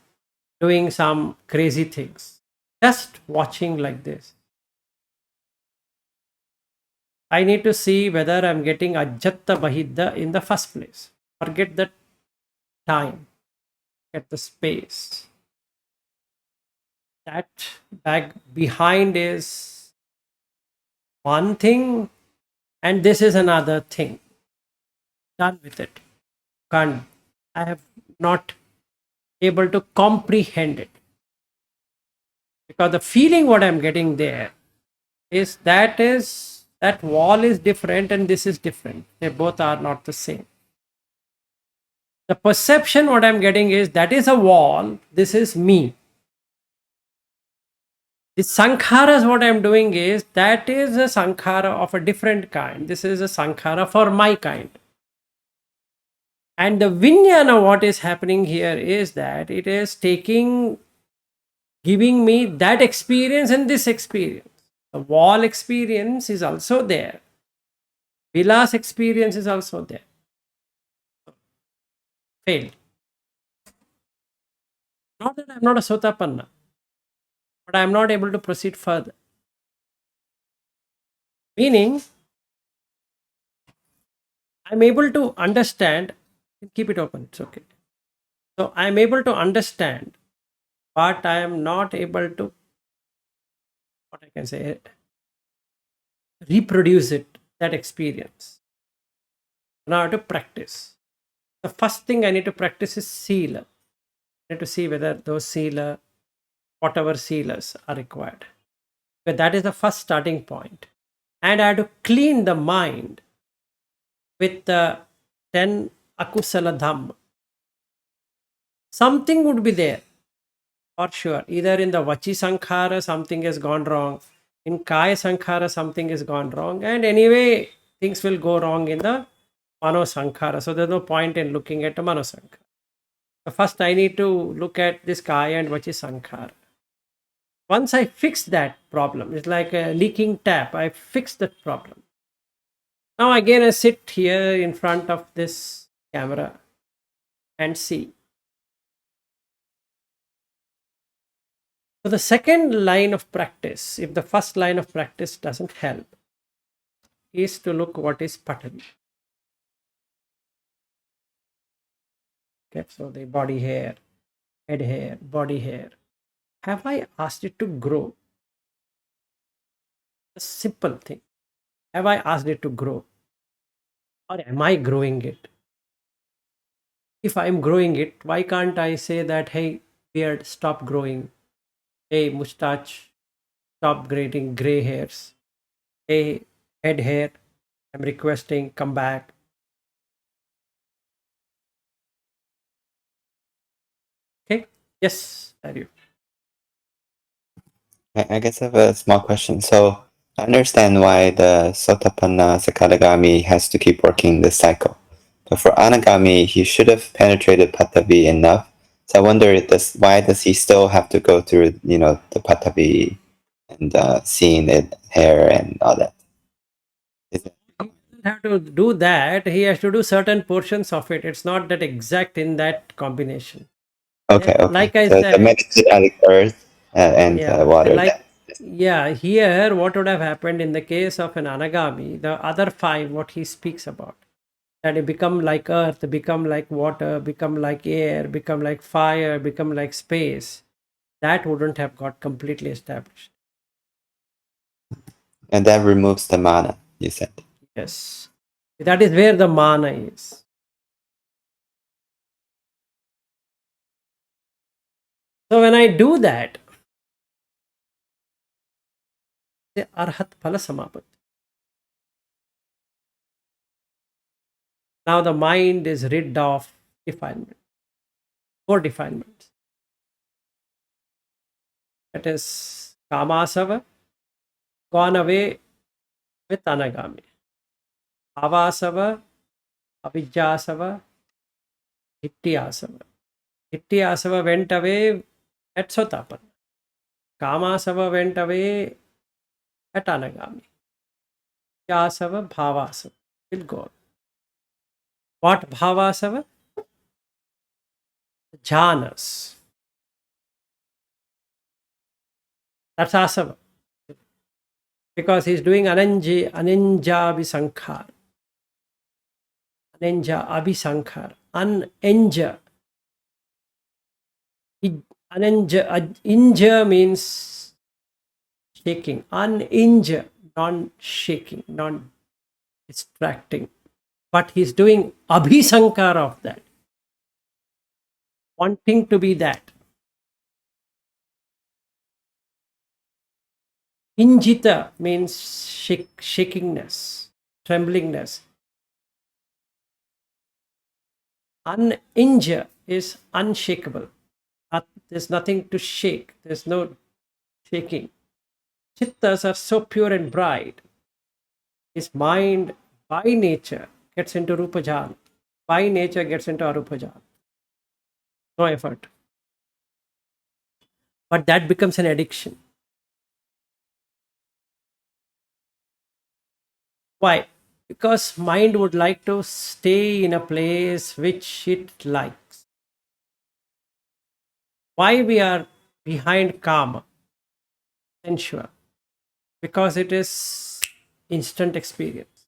doing some crazy things, just watching like this. I need to see whether I'm getting Ajjatta Bahidda in the first place. Forget the time, get the space. That back behind is one thing, and this is another thing. Done with it. Can't. I have not able to comprehend it because the feeling what I'm getting there is that wall is different and this is different. They both are not the same. The perception what I'm getting is that is a wall, this is me. The sankharas what I'm doing is that is a sankhara of a different kind. This is a sankhara for my kind. And the vijnana what is happening here is that it is giving me that experience and this experience. The wall experience is also there. Vilas experience is also there. Failed. Not that I'm not a Sotapanna, but I'm not able to proceed further. Meaning, I'm able to understand, keep it open, it's okay. So I'm able to understand, but I am not able to, what I can say, reproduce it, that experience. Now I have to practice. The first thing I need to practice is sila. I need to see whether those sila, whatever silas are required. But that is the first starting point. And I have to clean the mind with the 10 akusala dhamma. Something would be there for sure. Either in the vachi sankhara something has gone wrong, in kaya sankhara something has gone wrong, and anyway things will go wrong in the mano sankhara. So there's no point in looking at the mano sankhara. So first I need to look at this kaya and vachi sankhara. Once I fix that problem, it's like a leaking tap. I fix that problem. Now again I sit here in front of this camera and see. So the second line of practice, if the first line of practice doesn't help, is to look what is patali. Okay, so the body hair, head hair, body hair. Have I asked it to grow? A simple thing. Have I asked it to grow? Or am I growing it? If I'm growing it, why can't I say that, hey, beard, stop growing? Hey, mustache, stop getting gray hairs. Hey, head hair, I'm requesting, come back. Okay, yes, are you? I guess I have a small question. So I understand why the Sotapanna Sakadagami has to keep working this cycle. But for Anagami, he should have penetrated Patavi enough. So I wonder why does he still have to go through, the Patavi and seeing it, hair and all that? He doesn't have to do that. He has to do certain portions of it. It's not that exact in that combination. Okay, okay. Like I So the said, metallic earth and water. Here what would have happened in the case of an Anagami, the other 5, what he speaks about, that it become like earth, become like water, become like air, become like fire, become like space, that wouldn't have got completely established. And that removes the mana, you said. Yes. That is where the mana is. So when I do that, the Arhat Phala Samapatti. Now the mind is rid of defilement. 4 defilements. That is Kamasava, gone away with Anagami. Avasava, Avijjasava, Hittyasava. Hittyasava went away at Sotapanna. Kamasava went away at Anagami. Yasava, Bhavasava will go. What Bhavasava? Jhanas. That's Asava. Because he's doing Ananja Abhisankhar. Ananja Abhisankhar. Ananja. Inja means shaking. Uninja, non-shaking, non-distracting. But he's doing Abhisankar of that. Wanting to be that. Injita means shakingness, tremblingness. Uninja is unshakable. There's nothing to shake. There's no shaking. Chittas are so pure and bright. His mind by nature gets into Rupa Jhana. By nature gets into Arupa Jhana. No effort. But that becomes an addiction. Why? Because mind would like to stay in a place which it likes. Why we are behind karma? Sensual. Because it is instant experience.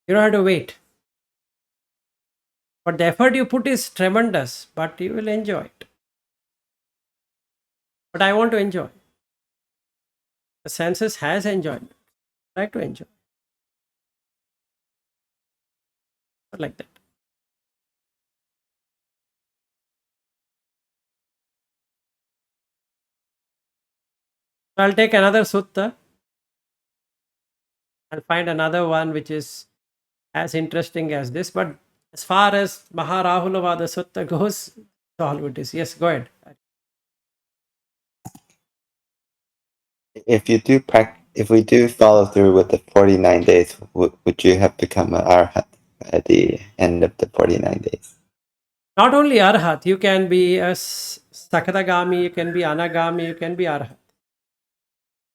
You don't have to wait. But the effort you put is tremendous, but you will enjoy it. But I want to enjoy. The senses has enjoyment. Try to enjoy. Not like that. So I'll take another sutta. I'll find another one which is as interesting as this. But as far as Maharuhlovadasutta goes, all it is. Yes, go ahead. If we do follow through with the 49 days, would you have become an arhat at the end of the 49 days? Not only arhat, you can be a sakadagami, you can be anagami, you can be arhat.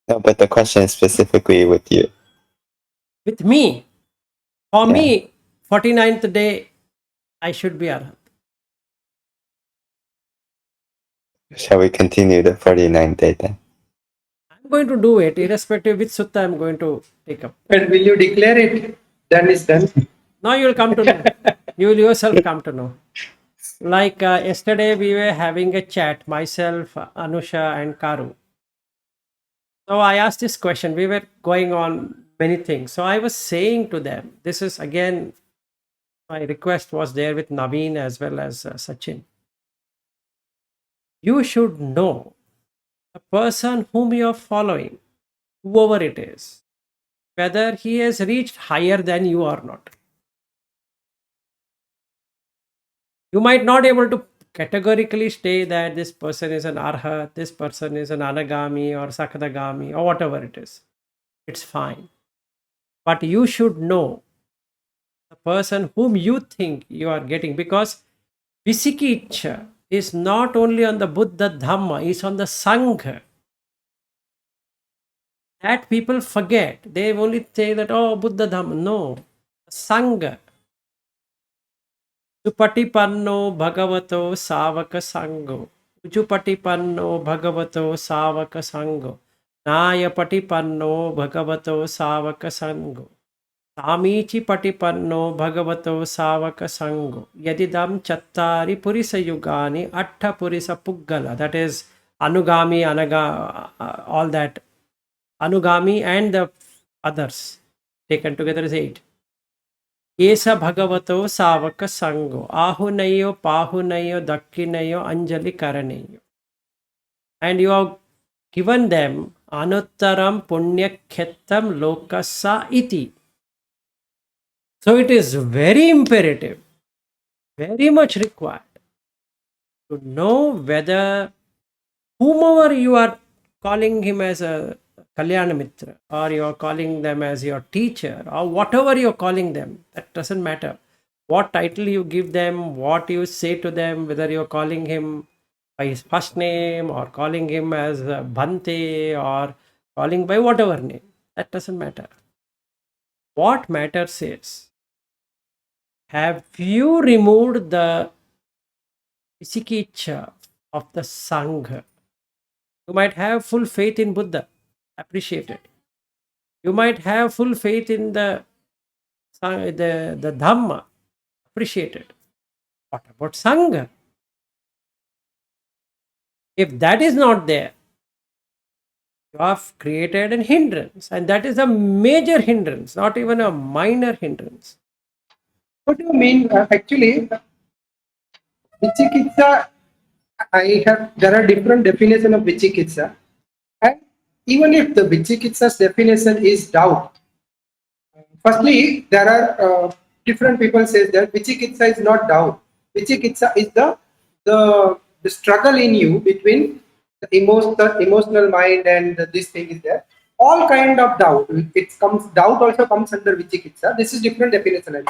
No, but the question is specifically with you. With me, for me, 49th day, I should be arhat. Shall we continue the 49th day then? I'm going to do it, irrespective which sutta I'm going to take up. And will you declare it? Done is done. Now you will come to know. You will yourself come to know. Like yesterday, we were having a chat, myself, Anusha, and Karu. So I asked this question. We were going on many things. So I was saying to them, this is again, my request was there with Naveen as well as Sachin. You should know the person whom you are following, whoever it is, whether he has reached higher than you or not. You might not be able to categorically say that this person is an arhat, this person is an anagami or sakadagami or whatever it is. It's fine. But you should know the person whom you think you are getting, because Visikiccha is not only on the Buddha Dhamma, it's on the Sangha. That people forget. They only say that, oh, Buddha Dhamma. No, Sangha. Supatipanno Bhagavato Savaka Sango. Ujupatipanno Bhagavato Savaka Sango. Nayapatipanno Bhagavato Savaka Sango. Samichi Patipanno Bhagavato Savaka Sango. Yadidam Chattari Purisa Yugani Atta Purisa Puggala. That is Anugami, Anaga, all that. Anugami and the others taken together is 8. Esa Bhagavato Savaka Sango. Ahunayo, Pahunayo, Dakkinayo, Anjali Karanayo. And you have given them Anuttaram Punya Khettam Lokasa Iti. So it is very imperative, very much required to know whether whomever you are calling him as a Kalyana Mitra, or you are calling them as your teacher, or whatever you are calling them, that doesn't matter. What title you give them, what you say to them, whether you are calling him by his first name or calling him as Bhante or calling by whatever name, that doesn't matter. What matters is, have you removed the Visikiccha of the Sangha? You might have full faith in Buddha, appreciate it. You might have full faith in the Dhamma, appreciate it. What about Sangha? If that is not there, you have created a hindrance, and that is a major hindrance, not even a minor hindrance. What do you mean? Actually, Vichikitsa, there are different definitions of Vichikitsa. And even if the Vichikitsa's definition is doubt, firstly, there are different people say that Vichikitsa is not doubt. Vichikitsa is the struggle in you between the emotional mind and this thing is there. All kind of doubt. Doubt also comes under Vichikitsa. This is different definition.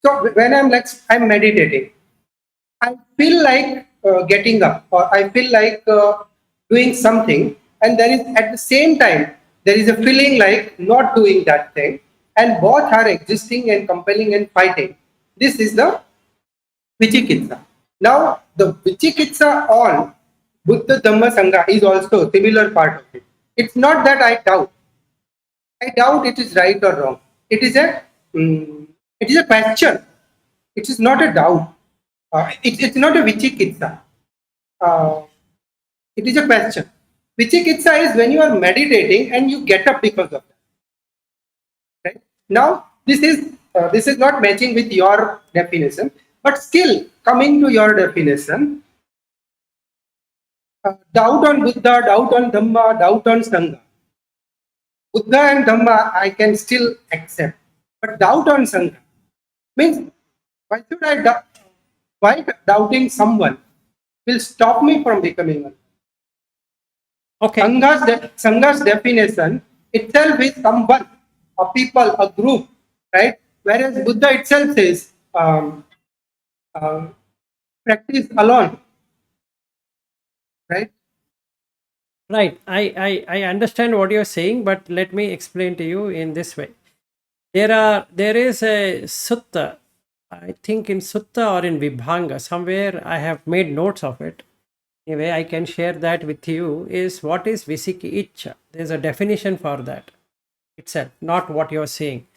So when I'm meditating, I feel like getting up, or I feel like doing something, and there is at the same time there is a feeling like not doing that thing, and both are existing and compelling and fighting. This is the Vichikitsa. Now the Vichikitsa on Buddha Dhamma Sangha is also a similar part of it. It's not that I doubt. I doubt it is right or wrong. It is a question. It is not a doubt. It's not a Vichikitsa. It is a question. Vichikitsa is when you are meditating and you get up because of that. Right? Now, this is not matching with your definition, but still coming to your definition, doubt on Buddha, doubt on Dhamma, doubt on Sangha. Buddha and Dhamma I can still accept, but doubt on Sangha means why should I doubt? Why doubting someone will stop me from becoming one? Okay. Sangha's definition itself is someone, a people, a group, right? Whereas Buddha itself says practice alone, right? Right. I understand what you're saying, but let me explain to you in this way. There is a sutta, I think in sutta or in Vibhanga, somewhere I have made notes of it. Anyway, I can share that with you. Is what is Visikiccha? There's a definition for that itself, not what you're saying.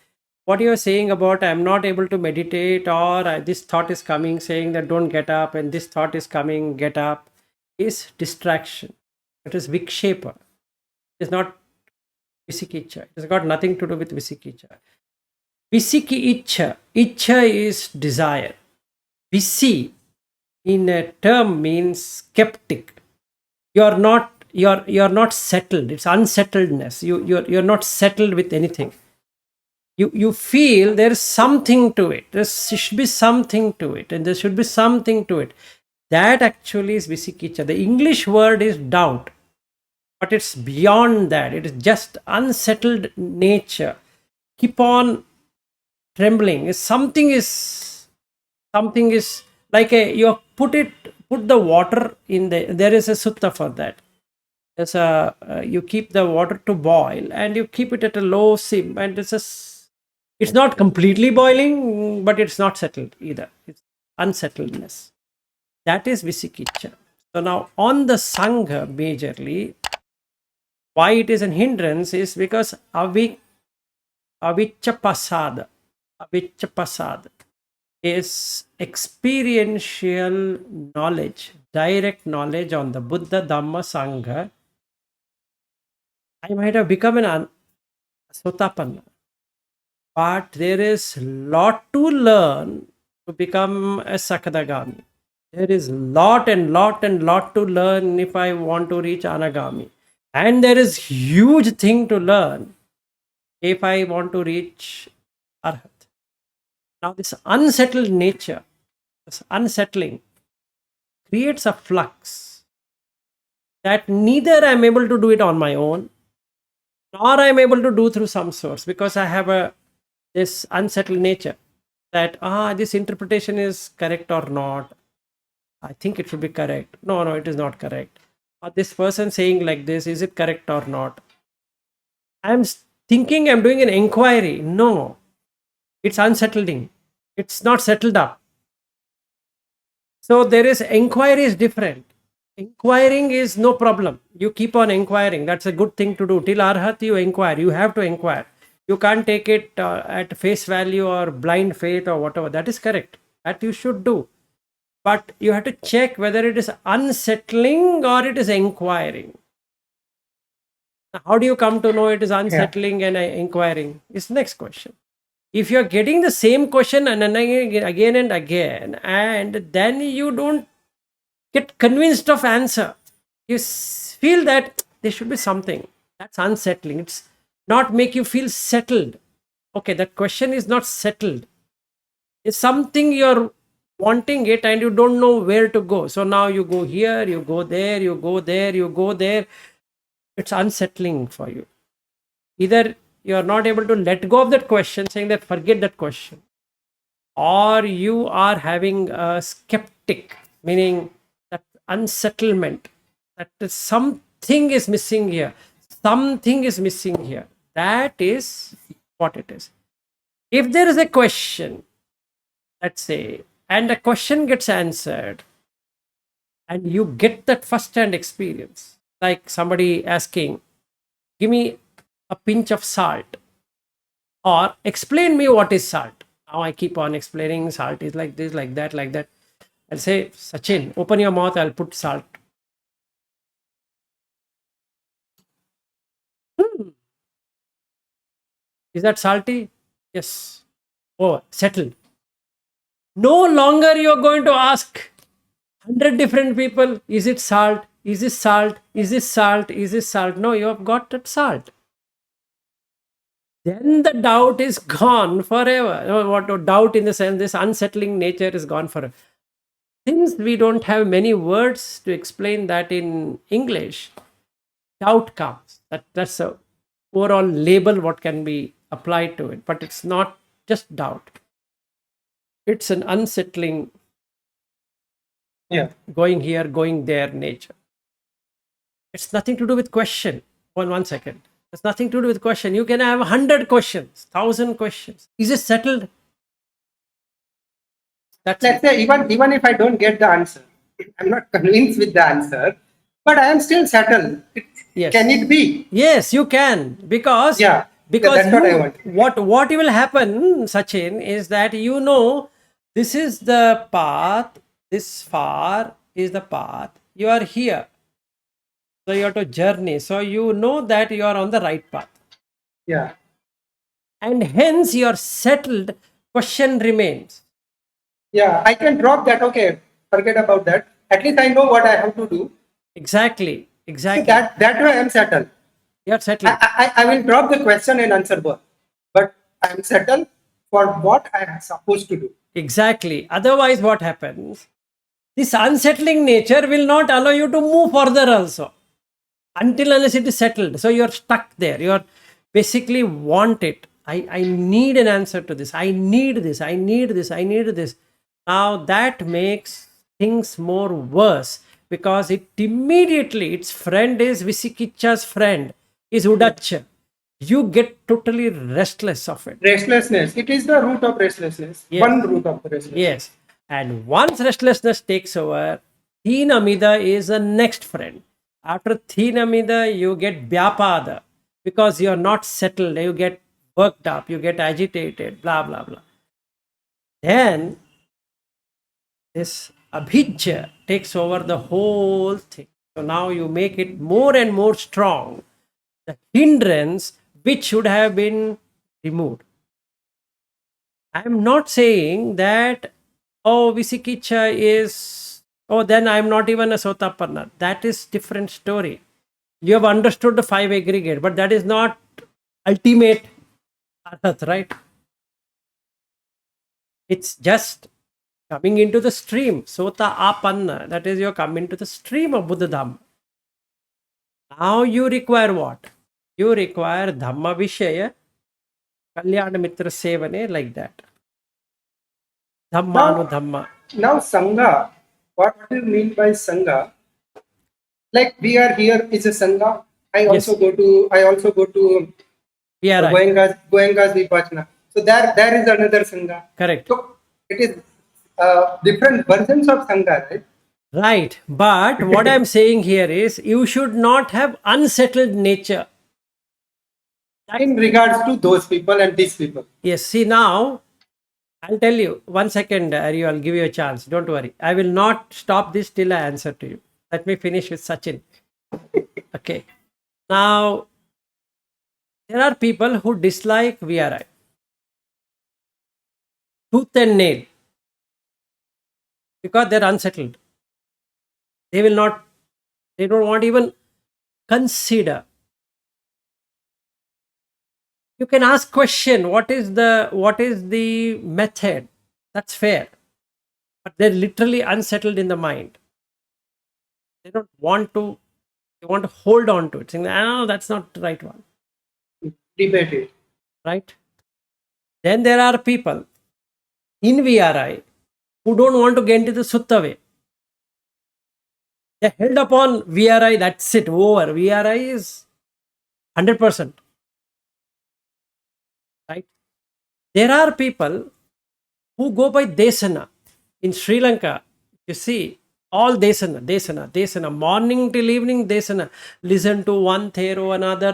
What you're saying about I'm not able to meditate, or this thought is coming saying that don't get up, and this thought is coming, get up, is distraction. It is Vikshepa. It is not Visikiccha. It has got nothing to do with Visikiccha. Visikiccha. Ichcha is desire. Visi in a term means skeptic. You're not settled. It's unsettledness. You're not settled with anything. You feel there's something to it. There should be something to it, and there should be something to it. That actually is Visikiccha. The English word is doubt, but it's beyond that. It is just unsettled nature. Keep on trembling. Something is like you put the water in there is a sutta for that. There's a you keep the water to boil and you keep it at a low sim, and it's not completely boiling, but it's not settled either. It's unsettledness. That is Visikiccha. So now on the Sangha majorly, why it is an hindrance is because avicchapasada is experiential knowledge, direct knowledge on the Buddha, Dhamma, Sangha. I might have become an Sotapanna, but there is lot to learn to become a Sakadagami. There is lot to learn if I want to reach Anagami. And there is huge thing to learn if I want to reach Arhat. Now this unsettled nature, this unsettling, creates a flux that neither I am able to do it on my own, nor I am able to do through some source, because I have this unsettled nature that this interpretation is correct or not. I think it should be correct. No, it is not correct. This person saying like this, is it correct or not? I'm thinking I'm doing an inquiry. No, it's unsettling. It's not settled up. So there is inquiry is different. Inquiring is no problem. You keep on inquiring. That's a good thing to do. Till Arhat, you inquire. You have to inquire. You can't take it at face value or blind faith or whatever. That is correct. That you should do. But you have to check whether it is unsettling or it is inquiring. How do you come to know it is unsettling and inquiring? Is the next question. If you are getting the same question and again and again, and then you don't get convinced of answer, you feel that there should be something that's unsettling. It's not make you feel settled. Okay, that question is not settled. It's something you're wanting it and you don't know where to go. So now you go here, you go there, you go there, you go there. It's unsettling for you. Either you are not able to let go of that question, saying that forget that question, or you are having a skeptic, meaning that unsettlement, that something is missing here. Something is missing here. That is what it is. If there is a question, let's say, and the question gets answered, and you get that first-hand experience, like somebody asking, give me a pinch of salt, or explain me what is salt. Now I keep on explaining salt is like this, like that, like that. I'll say, Sachin, open your mouth, I'll put salt. Is that salty? Yes. Oh, settled. No longer you're going to ask 100 different people, is it salt? Is this salt? Is this salt? Is this salt? No, you have got that salt. Then the doubt is gone forever. What doubt in the sense, this unsettling nature is gone forever. Since we don't have many words to explain that in English, doubt comes. That's a overall label what can be applied to it. But it's not just doubt. It's an unsettling, going here, going there nature. It's nothing to do with question. One second. It's nothing to do with question. You can have 100 questions, 1,000 questions. Is it settled? Let's say even if I don't get the answer, I'm not convinced with the answer, but I am still settled. Yes. Can it be? Yes, you can, because that's what I want. What will happen, Sachin, is that you know this is the path. This far is the path. You are here. So you have to journey. So you know that you are on the right path. Yeah. And hence you are settled. Question remains. Yeah, I can drop that. Okay, forget about that. At least I know what I have to do. Exactly. So that way I am settled. You are settled. I will drop the question and answer both. But I am settled for what I am supposed to do. Exactly. Otherwise, what happens? This unsettling nature will not allow you to move further also, until unless it is settled. So you are stuck there. You are basically want it. I need an answer to this. I need this. I need this. I need this. Now that makes things more worse because it immediately, its friend is Visikicha's friend, is Udacha. You get totally restless of it. Restlessness. It is the root of restlessness. Yes. One root of restlessness. Yes. And once restlessness takes over, Thinamida is the next friend. After Thinamida, you get Vyapada because you're not settled. You get worked up, you get agitated, blah, blah, blah. Then this Abhijja takes over the whole thing. So now you make it more and more strong. The hindrance which should have been removed. I'm not saying that, oh, Visikicha is, oh, then I'm not even a Sotapanna. That is different story. You have understood the 5 aggregate, but that is not ultimate arhat, right? It's just coming into the stream. Sota apanna, that is, you're coming to the stream of Buddha Dhamma. Now you require what? You require Dhamma Vishaya, Kalyana Mitra Sevane, like that. Dhamma anu Dhamma. Now Sangha, what do you mean by Sangha? Like we are here is a Sangha. I also go to Yeah, right. Goenka's Vipachana. So there is another Sangha. Correct. So it is different versions of Sangha, right? Right. But what I'm saying here is you should not have unsettled nature. In regards to those people and these people. Yes. See, now I'll tell you. 1 second, Aryu, I'll give you a chance. Don't worry. I will not stop this till I answer to you. Let me finish with Sachin. Okay. Now, there are people who dislike VRI. Tooth and nail. Because they're unsettled. They don't want even consider. You can ask question, what is the method? That's fair. But they're literally unsettled in the mind. They don't want to, they want to hold on to it, saying, no, that's not the right one. Debate it. Right? Then there are people in VRI who don't want to get into the Sutta way. They're held upon VRI, that's it, over. VRI is 100%. Right? There are people who go by Desana. In Sri Lanka, you see, all Desana, morning till evening Desana. Listen to one Thero, another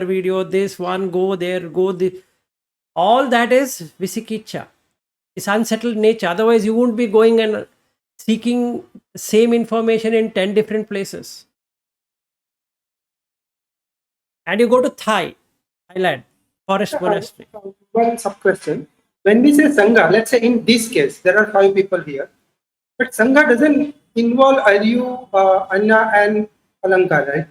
video, this one, go there, go this. All that is Visikicha. It's unsettled nature. Otherwise, you won't be going and seeking same information in 10 different places. And you go to Thailand, forest monastery. One sub question. When we say Sangha, let's say in this case, there are 5 people here. But Sangha doesn't involve Aryu, Anna and Alanka, right?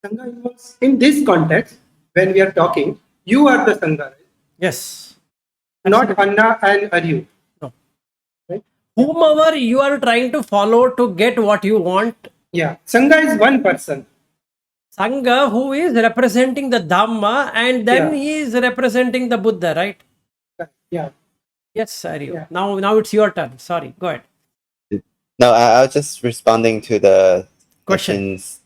Sangha involves, in this context, when we are talking, you are the Sangha, right? Yes. Not Anna and Aryu. No. Right? Whomever you are trying to follow to get what you want. Yeah. Sangha is one person. Sangha who is representing the Dhamma and then he is representing the Buddha, right? Yeah. Yes, Aryu. Yeah. Now it's your turn. Sorry, go ahead. No, I was just responding to the Question. questions.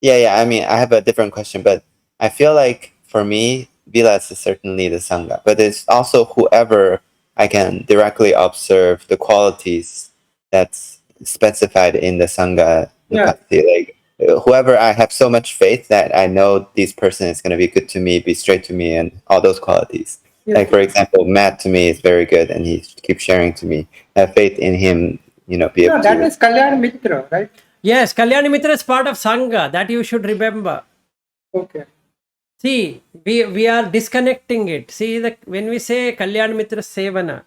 Yeah. I mean, I have a different question, but I feel like for me, Vilas is certainly the Sangha, but it's also whoever I can directly observe the qualities that's specified in the Sangha. Yeah. Like whoever I have so much faith that I know this person is going to be good to me, be straight to me, and all those qualities. Yeah. Like, for example, Matt to me is very good and he keeps sharing to me. I have faith in him, be able That to... is Kalyan Mitra, right? Yes, Kalyani Mitra is part of Sangha. That you should remember. Okay. See, we are disconnecting it. See, when we say Kalyana Mitra Sevana,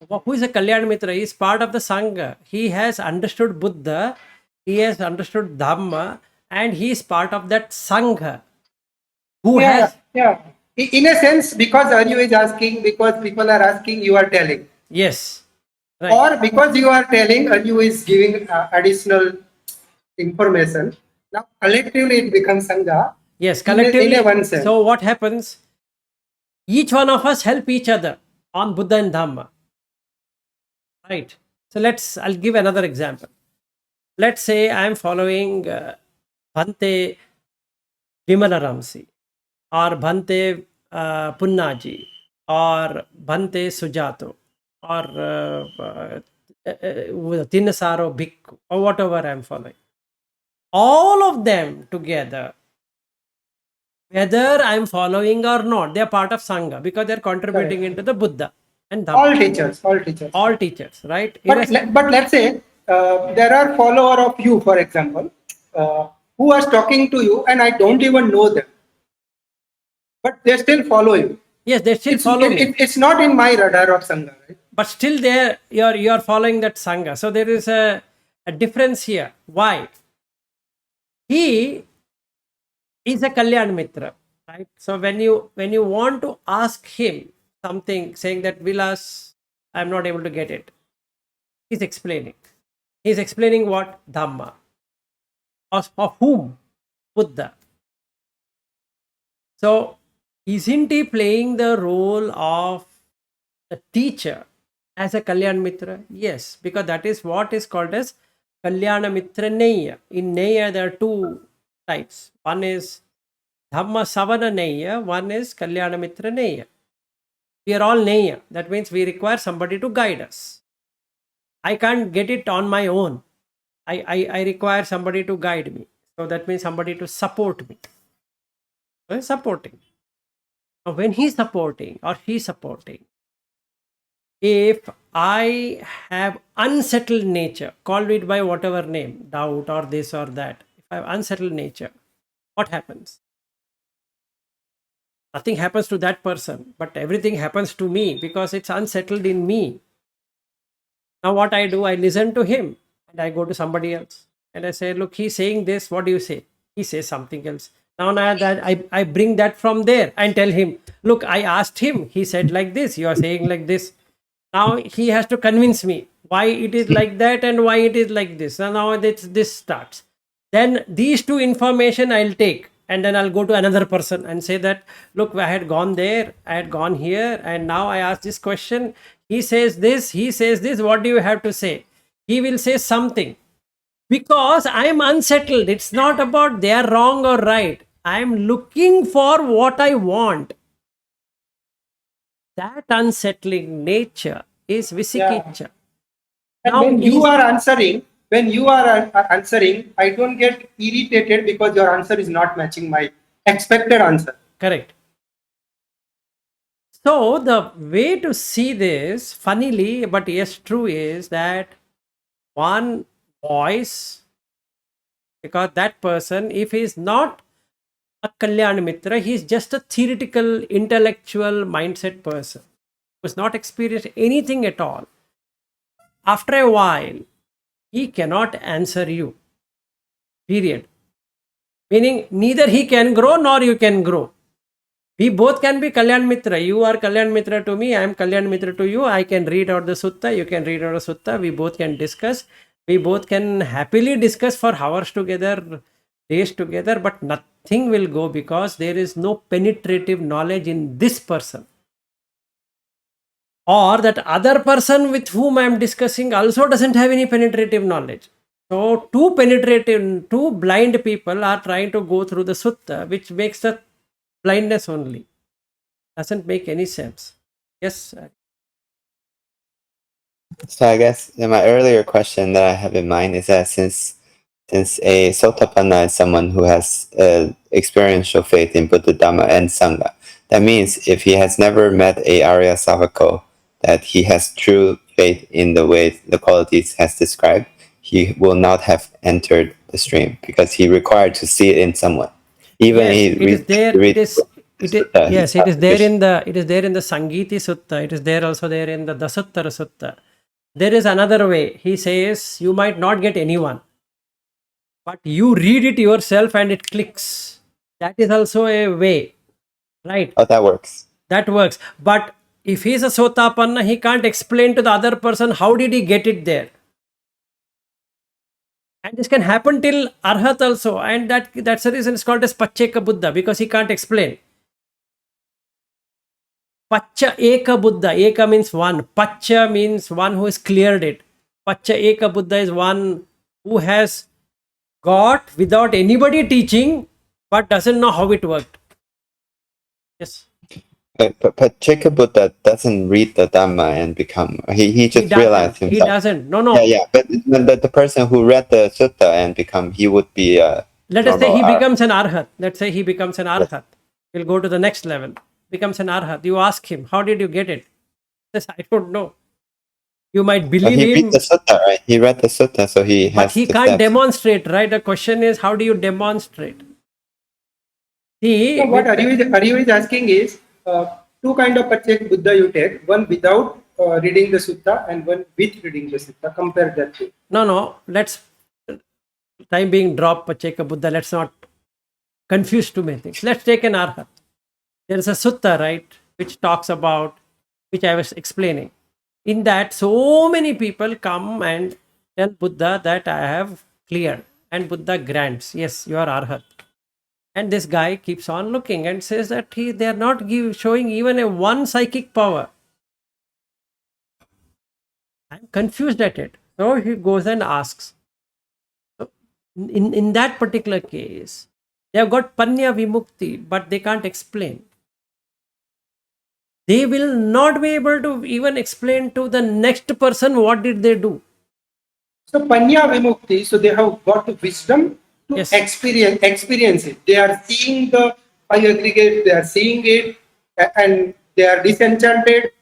who is a Kalyana Mitra? He is part of the Sangha. He has understood Buddha, he has understood Dhamma, and he is part of that Sangha. Who has... Yeah. In a sense, because Aryu is asking, because people are asking, you are telling. Yes. Right. Or because you are telling, Aryu is giving additional information. Now, collectively, it becomes Sangha. Yes, in collectively. a one sense. So what happens? Each one of us help each other on Buddha and Dhamma. Right. So I'll give another example. Let's say I'm following Bhante Vimala Ramsi or Bhante Punnaji or Bhante Sujato or Tinnasaro Bhikkhu or whatever I'm following. All of them together, whether I'm following or not, they're part of Sangha because they're contributing Correct. into the Buddha and Dhamma. All teachers. All teachers, right? But let's say there are follower of you, for example, who are talking to you, and I don't even know them, but they still follow you. Yes, they still follow me. It's not in my radar of Sangha, right? But still there you're following that Sangha. So there is a difference here. Why? He is a Kalyan Mitra, right? So when you want to ask him something, saying that Vilas, I'm not able to get it, he's explaining. He's explaining what? Dhamma. Of whom? Buddha. So isn't he playing the role of a teacher as a Kalyan Mitra? Yes, because that is what is called as Kalyana Mitra Neya. In Neya, there are two types. One is Dhamma Savana Neya, one is Kalyana Mitra Neya. We are all Neya. That means we require somebody to guide us. I can't get it on my own. I require somebody to guide me. So that means somebody to support me. So he's supporting. Now when he's supporting or she's supporting, if I have unsettled nature, call it by whatever name, doubt or this or that, if I have unsettled nature, what happens? Nothing happens to that person, but everything happens to me because it's unsettled in me. Now what I do, I listen to him and I go to somebody else and I say, look, he's saying this, what do you say? He says something else. Now that I bring that from there and tell him, look, I asked him, he said like this, you are saying like this. Now he has to convince me why it is like that and why it is like this. And now this starts. Then these two information I'll take and then I'll go to another person and say that, look, I had gone there, I had gone here, and now I ask this question. He says this, what do you have to say? He will say something because I'm unsettled. It's not about they are wrong or right. I'm looking for what I want. That unsettling nature is Visikiccha. And when you are answering, I don't get irritated because your answer is not matching my expected answer. Correct. So the way to see this, funnily, but yes, true, is that one voice, because that person, if he is not a Kalyan Mitra, he is just a theoretical, intellectual mindset person who has not experienced anything at all. After a while, he cannot answer you. Period. Meaning, neither he can grow nor you can grow. We both can be Kalyan Mitra. You are Kalyan Mitra to me, I am Kalyan Mitra to you. I can read out the sutta, you can read out the sutta. We both can discuss. We both can happily discuss for hours together, days together, but nothing will go because there is no penetrative knowledge in this person. Or that other person with whom I am discussing also doesn't have any penetrative knowledge. So two blind people are trying to go through the sutta, which makes the blindness only. Doesn't make any sense. Yes. So I guess my earlier question that I have in mind is that since a Sotapanna is someone who has experiential faith in Buddha, Dhamma, and Sangha, that means if he has never met a Arya Savako, that he has true faith in the way the qualities has described, he will not have entered the stream because he required to see it in someone. Even yes, it is there. Yes, it is there in the Sangiti Sutta. It is there also there in the Dasuttara Sutta. There is another way. He says you might not get anyone, but you read it yourself and it clicks. That is also a way, right? Oh, that works. That works. But if he is a Sotapanna, he can't explain to the other person how did he get it there. And this can happen till Arhat also. And that's the reason it's called as Pacheka Buddha, because he can't explain. Pacha Eka Buddha. Eka means one. Pacha means one who has cleared it. Pacha Eka Buddha is one who has got without anybody teaching, but doesn't know how it worked. Yes. But Jacob Buddha doesn't read the Dhamma and become. He just doesn't. realized He himself. doesn't. No. Yeah. But the person who read the sutta and become, he would be Let us say normal he art. becomes an arhat. Let's say he becomes an arhat. We'll go to the next level. Becomes an arhat. You ask him, how did you get it? He says, I don't know. You might But believe he read him, the sutta, right? He read the sutta, so he but has he the can't steps. demonstrate, right? The question is, how do you demonstrate? See, So what Ariyu is asking is two kind of Pachek Buddha you take, one without reading the sutta and one with reading the sutta. Compare that two. no. Let's time being drop Pacheka Buddha. Let's not confuse too many things. Let's take an arhat. There is a sutta, right, which talks about, which I was explaining. In that, so many people come and tell Buddha that I have cleared, and Buddha grants, yes, you are arhat. And this guy keeps on looking and says that they are not showing even a one psychic power. I'm confused at it. So he goes and asks. So in that particular case, they have got panya vimukti, but they can't explain. They will not be able to even explain to the next person what did they do. So Panya Vimukti, so they have got the wisdom to Yes. experience it. They are seeing the five aggregate, they are seeing it, and they are disenchanted,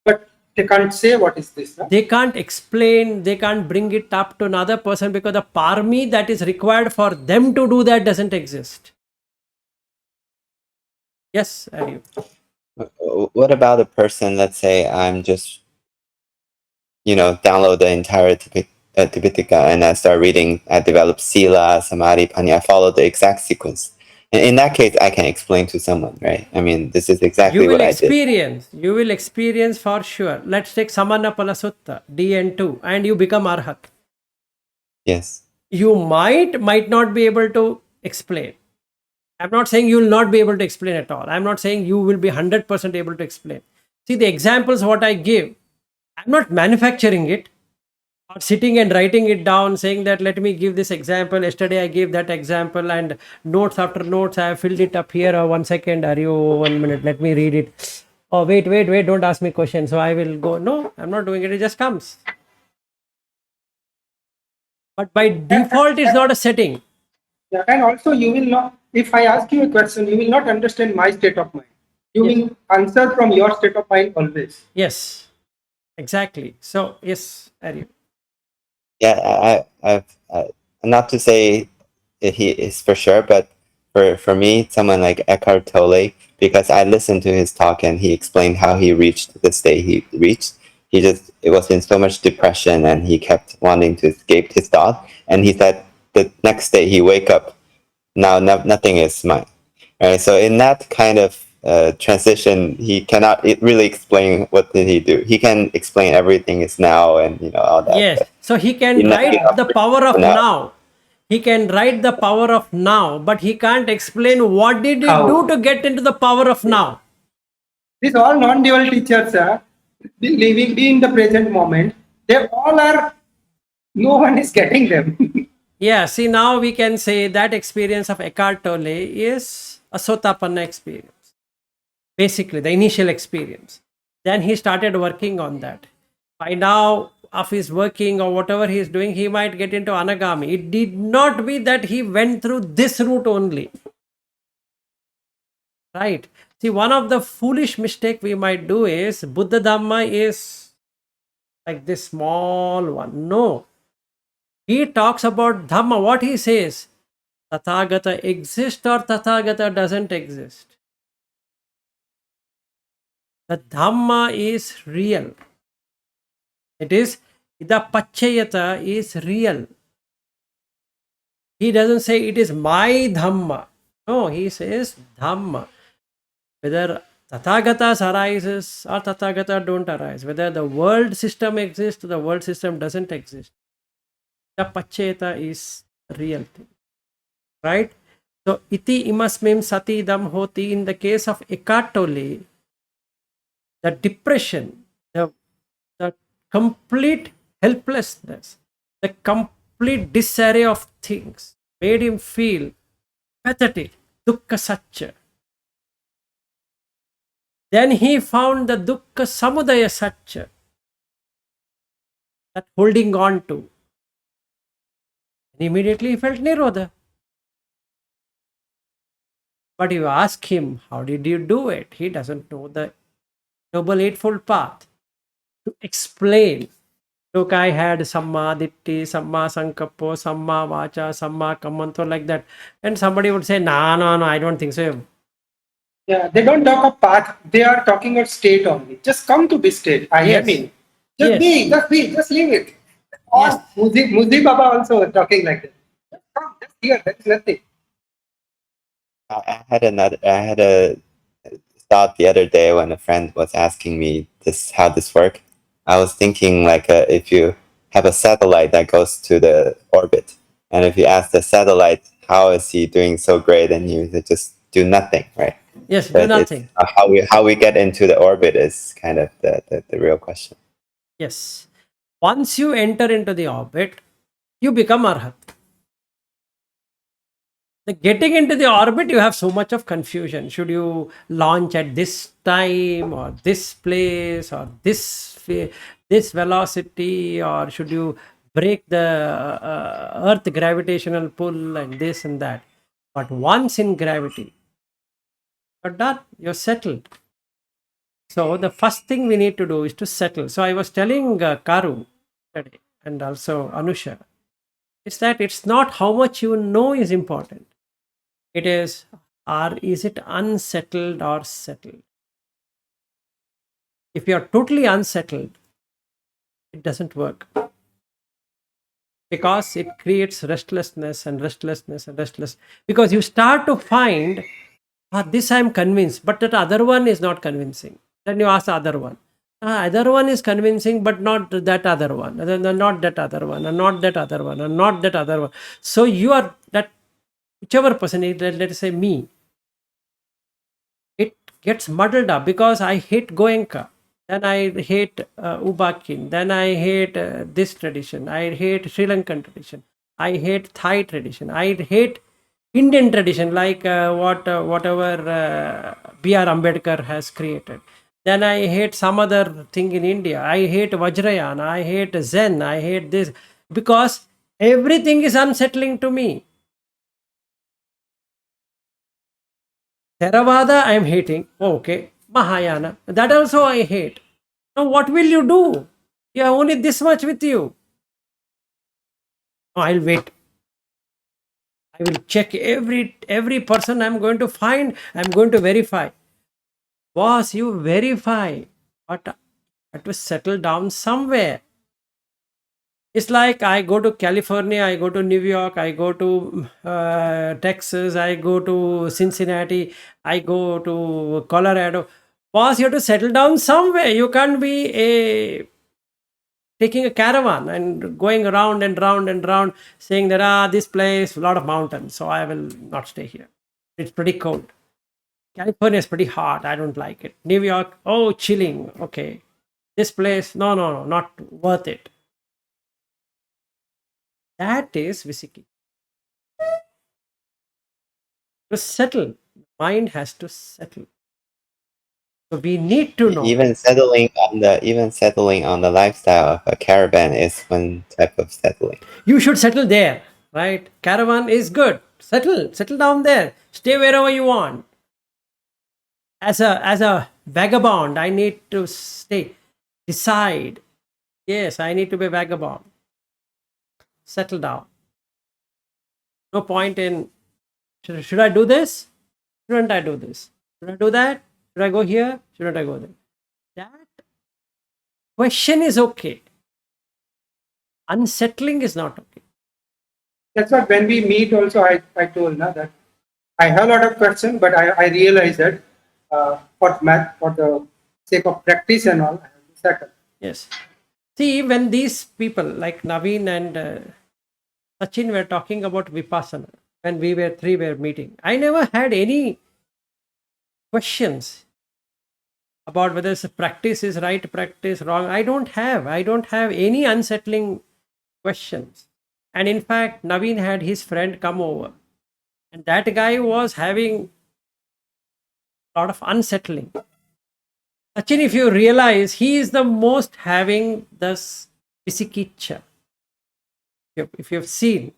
but they can't say what is this. Huh? They can't explain, they can't bring it up to another person because the parmi that is required for them to do that doesn't exist. Yes, Ariyu. What about a person? Let's say I'm just, download the entire Tipitaka and I start reading. I develop sila, samadhi, panya. I follow the exact sequence. And in that case, I can explain to someone, right? I mean, this is exactly You will what I did. you will experience for sure. Let's take Anāpānasati DN2 and you become arhat. Yes. You might not be able to explain. I'm not saying you will not be able to explain at all. I'm not saying you will be 100% able to explain. See, the examples what I give, I'm not manufacturing it or sitting and writing it down saying that let me give this example. Yesterday I gave that example and notes after notes I have filled it up here. 1 second, are you 1 minute? Let me read it. Oh, wait, don't ask me questions. So I will go. No, I'm not doing it. It just comes. But by default, it's not a setting. Yeah, and also you will not, if I ask you a question, you will not understand my state of mind. You will answer from your state of mind always. Yes, exactly. So, yes, Ariel. Yeah, I've not to say that he is for sure, but for me, someone like Eckhart Tolle, because I listened to his talk and he explained how he reached the state he reached. It was in so much depression and he kept wanting to escape his thought. And he said the next day he wake up, now nothing is mine, right? So in that kind of transition, he cannot really explain what did he do. He can explain everything is now and all that. Yes, so he can write the power of now. He can write the power of now, but he can't explain what did he do to get into the power of now. These all non-dual teachers are living, be in the present moment. They all are, no one is getting them. Yeah, see, now we can say that experience of Eckhart Tolle is a Sotapanna experience. Basically, the initial experience. Then he started working on that. By now, of his working or whatever he is doing, he might get into Anagami. It did not be that he went through this route only. Right? See, one of the foolish mistake we might do is Buddha Dhamma is like this small one. No. He talks about Dhamma. What he says? Tathagata exists or Tathagata doesn't exist. The Dhamma is real. It is, the Pachayata is real. He doesn't say it is my Dhamma. No, he says Dhamma. Whether Tathagatas arises or Tathagata don't arise. Whether the world system exists or the world system doesn't exist. The pacheta is real thing, right? So iti imasmim sati idam hoti. In the case of Eckhart Tolle, the depression, the complete helplessness, the complete disarray of things made him feel pathetic, dukkha satya. Then he found the dukkha samudaya satya, that holding on to. And immediately he felt nirodha. But you ask him, how did you do it? He doesn't know the Noble Eightfold Path. To explain, look, I had Samma Ditti, Samma Sankappo, Samma Vacha, Samma Kammanto, like that. And somebody would say, no, I don't think so. Yeah, they don't talk of path. They are talking of state only. Just come to this state. I Yes. mean, just be, just leave it. Yes. Or Muzi Baba also talking like that. Just come, just here. There is nothing. I had a thought the other day when a friend was asking me how this worked. I was thinking like if you have a satellite that goes to the orbit, and if you ask the satellite how is he doing so great, and you just do nothing, right? Yes, But do nothing. how we get into the orbit is kind of the real question. Yes. Once you enter into the orbit, you become arhat. The getting into the orbit, you have so much of confusion. Should you launch at this time or this place or this velocity, or should you break the earth gravitational pull and this and that? But once in gravity, you're done. You're settled. So the first thing we need to do is to settle. So I was telling Karu today and also Anusha, it's that it's not how much you know is important. It is, is it unsettled or settled? If you are totally unsettled, it doesn't work, because it creates restlessness and restlessness and restless. Because you start to find, this I am convinced, but that other one is not convincing. Then you ask the other one. Other one is convincing, but not that other one. Not that other one, and not that other one, and not that other one. So you are that whichever person, let us say me, it gets muddled up, because I hate Goenka, then I hate Ubakin, then I hate this tradition, I hate Sri Lankan tradition, I hate Thai tradition, I hate Indian tradition, like whatever B.R. Ambedkar has created. Then I hate some other thing in India. I hate Vajrayana, I hate Zen, I hate this, because everything is unsettling to me. Theravada I am hating. Okay. Mahayana, that also I hate. Now what will you do? You have only this much with you. Oh, I'll wait. I will check every person I'm going to find. I'm going to verify. Boss, you verify, but I have to settle down somewhere. It's like I go to California, I go to New York, I go to Texas, I go to Cincinnati, I go to Colorado. Boss, you have to settle down somewhere. You can't be taking a caravan and going around and round and round, saying that this place, a lot of mountains, so I will not stay here. It's pretty cold. California is pretty hot. I don't like it. New York, oh, chilling. Okay. This place, no, not worth it. That is Visiki. To settle, mind has to settle. So we need to know. Even settling on the lifestyle of a caravan is one type of settling. You should settle there, right? Caravan is good. Settle down there. Stay wherever you want. As a vagabond, I need to stay. Decide. Yes, I need to be a vagabond. Settle down. No point in, should I do this? Shouldn't I do this? Should I do that? Should I go here? Shouldn't I go there? That question is okay. Unsettling is not okay. That's what when we meet also I told that I have a lot of questions, but I realize that for the sake of practice and all, I have to settle. Yes. See, when these people like Naveen and Sachin were talking about Vipassana when we were three were meeting. I never had any questions about whether this practice is right, practice wrong. I don't have any unsettling questions. And in fact, Naveen had his friend come over, and that guy was having a lot of unsettling. Sachin, if you realize, he is the most having this Visikicha. If you've seen,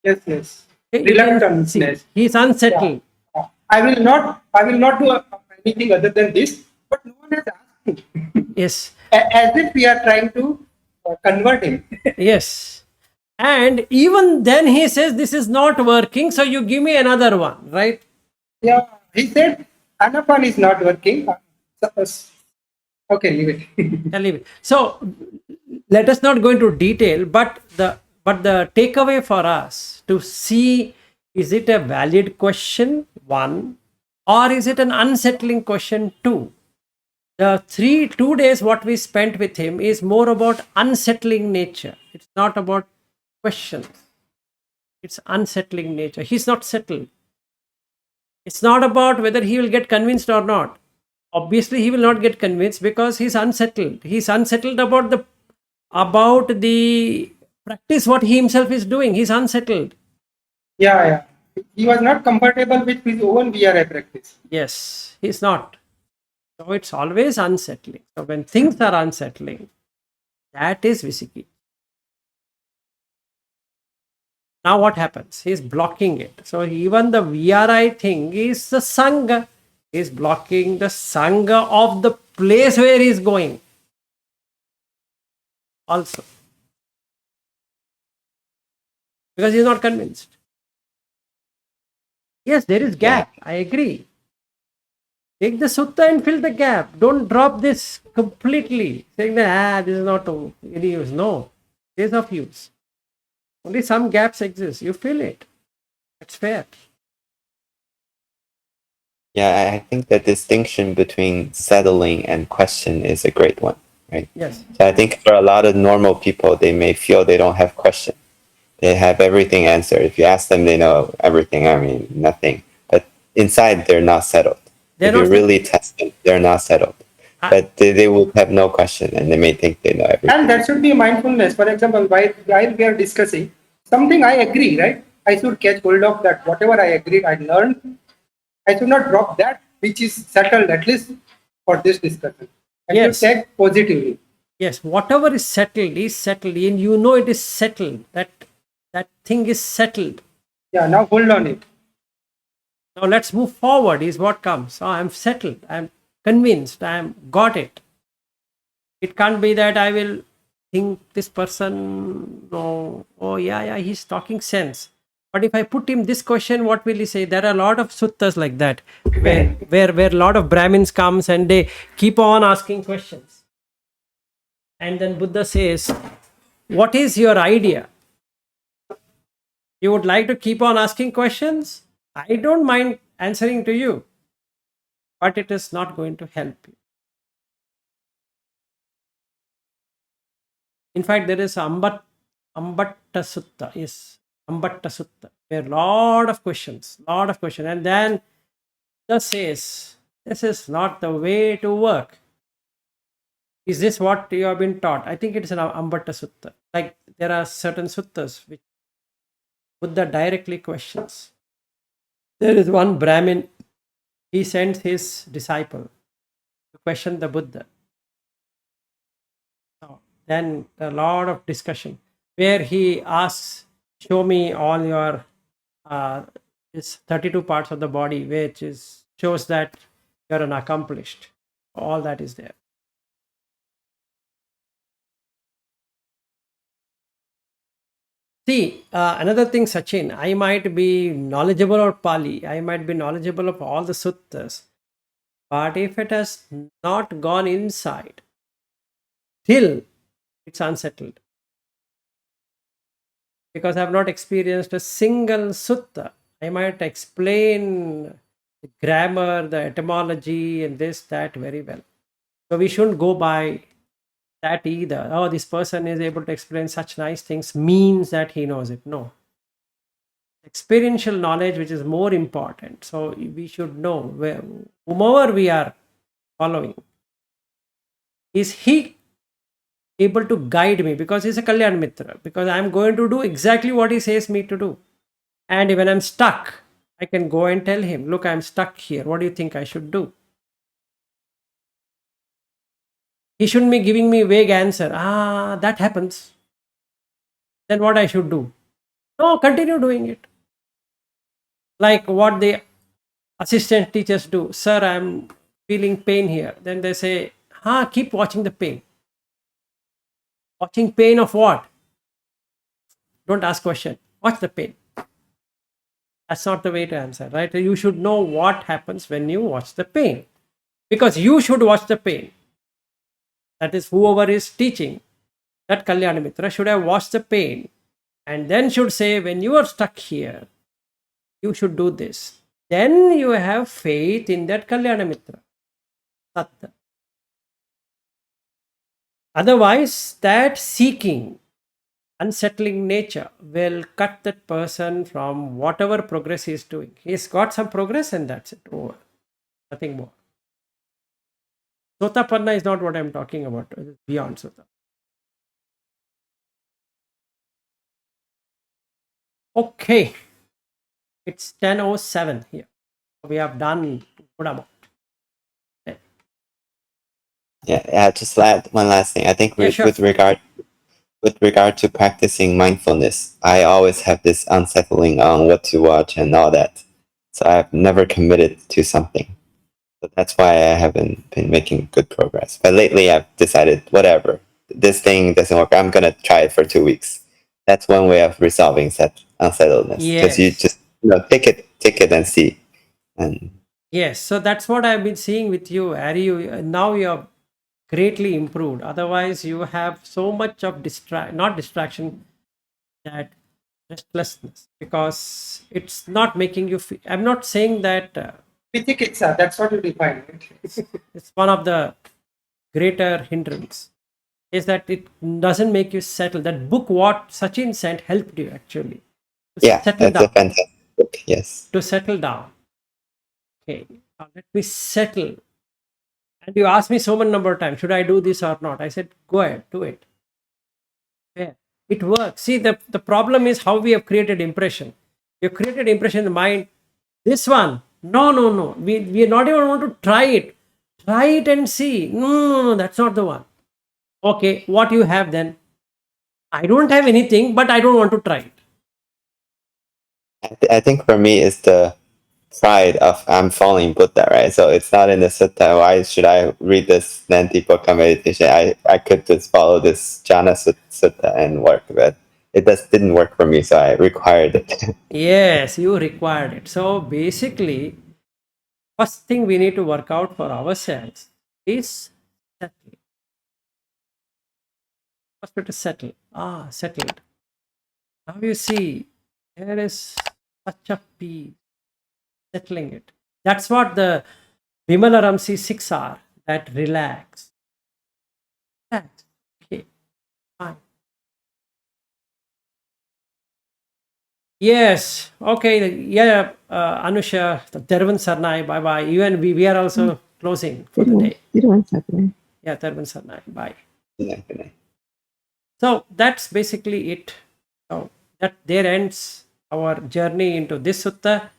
Yes, yes. you can see, Reluctance. he's unsettled. Yeah. I will not do anything other than this, but no one has asked me. Yes, As if we are trying to convert him. yes. And even then he says, this is not working, so you give me another one, right? Yeah, he said Anāpān is not working. Okay, leave it. I'll leave it. So let us not go into detail, but the takeaway for us to see, is it a valid question, one, or is it an unsettling question, two? The 2 days what we spent with him is more about unsettling nature. It's not about questions. It's unsettling nature. He's not settled. It's not about whether he will get convinced or not. Obviously, he will not get convinced because he's unsettled. He's unsettled about the practice what he himself is doing. He's unsettled. Yeah. He was not comfortable with his own VRI practice. Yes, he's not. So it's always unsettling. So when things are unsettling, that is Visiki. Now what happens? He's blocking it. So even the VRI thing is the Sangha. He's blocking the Sangha of the place where he's going. Also. Because he's not convinced. Yes, there is gap. I agree. Take the sutta and fill the gap. Don't drop this completely. Saying that, this is not any use. No, it is of use. Only some gaps exist. You fill it. That's fair. Yeah, I think the distinction between settling and question is a great one, right? Yes. So I think for a lot of normal people, they may feel they don't have question. They have everything answered. If you ask them, they know everything. I mean, nothing. But inside, they're not settled. They're If you not really test them, they're not settled. But they will have no question, and they may think they know everything. And that should be mindfulness. For example, while we are discussing something, I agree, right? I should catch hold of that. Whatever I agreed, I learned. I should not drop that which is settled, at least for this discussion. I should take positively. Yes, whatever is settled, and you know it is settled. That thing is settled. Yeah, now hold on it. Now let's move forward, is what comes. Oh, I'm settled. I'm convinced. I'm got it. It can't be that I will think this person, no, oh yeah, he's talking sense. But if I put him this question, what will he say? There are a lot of suttas like that, where a lot of Brahmins comes and they keep on asking questions. And then Buddha says, what is your idea? You would like to keep on asking questions? I don't mind answering to you, but it is not going to help you. In fact, there is Ambatta Sutta. Yes, Ambatta Sutta. There are a lot of questions. And then Buddha says, this is not the way to work. Is this what you have been taught? I think it is an Ambatta Sutta. Like there are certain suttas which Buddha directly questions. There is one Brahmin, he sends his disciple to question the Buddha. Then a lot of discussion where he asks, show me all your 32 parts of the body, which shows that you're an accomplished. All that is there. See, another thing, Sachin, I might be knowledgeable of Pali, I might be knowledgeable of all the suttas, but if it has not gone inside, still it's unsettled. Because I have not experienced a single sutta. I might explain the grammar, the etymology, and this, that very well. So we shouldn't go by that either. Oh, this person is able to explain such nice things means that he knows it. No. Experiential knowledge, which is more important. So we should know where, whomever we are following, is he able to guide me, because he's a Kalyan Mitra, because I'm going to do exactly what he says me to do. And when I'm stuck, I can go and tell him, look, I'm stuck here. What do you think I should do? He shouldn't be giving me vague answer. That happens. Then what I should do? No, continue doing it. Like what the assistant teachers do. Sir, I'm feeling pain here. Then they say, keep watching the pain. Watching pain of what? Don't ask question. Watch the pain. That's not the way to answer, right? You should know what happens when you watch the pain. Because you should watch the pain. That is, whoever is teaching, that Kalyana Mitra should have watched the pain and then should say, when you are stuck here, you should do this. Then you have faith in that Kalyana Mitra. Satta. Otherwise, that seeking, unsettling nature will cut that person from whatever progress he is doing. He's got some progress and that's it. Over. Nothing more. Sotapanna is not what I'm talking about. It's beyond Sota. Okay. It's 10:07 here. We have done good amount. Yeah, just one last thing. I think Yeah, sure. with regard to practicing mindfulness, I always have this unsettling on what to watch and all that. So I've never committed to something. So that's why I haven't been making good progress. But lately I've decided, whatever, this thing doesn't work, I'm gonna try it for 2 weeks. That's one way of resolving unsettledness. Because you Yes. just take it and see. And Yes. So that's what I've been seeing with you, Harry. Now you're greatly improved. Otherwise, you have so much of not distraction, that restlessness, because it's not making you feel. I'm not saying that Vichikitsa, that's what you define, right? it's one of the greater hindrance, is that it doesn't make you settle. That book what Sachin sent helped you actually to yeah, settle that's a down. fantastic book. Yes. To settle down. Okay, now let me settle. And you asked me so many number of times, should I do this or not? I said, go ahead, do it. Yeah, it works. See, the problem is how we have created impression. You created impression in the mind. This one, no. We are not even want to try it. Try it and see. No, that's not the one. Okay, what you have then? I don't have anything, but I don't want to try it. I think for me it's the pride of I'm following Buddha, right? So it's not in the sutta. Why should I read this Nandipaka meditation? I could just follow this Jhana sutta and work, but it just didn't work for me, so I required it. Yes, you required it. So basically, first thing we need to work out for ourselves is settle. First, we have to settle. Settled. Now you see, there is such a peace, settling it. That's what the Vimala Ramsi 6 are, that relax. Relax. Okay, fine. Yes, okay, yeah, Anusha, Tervan Sarnai, bye bye. Even we are also closing for the day. Yeah, Tervan Sarnai, bye. Yeah. So that's basically it. So that there ends our journey into this sutta.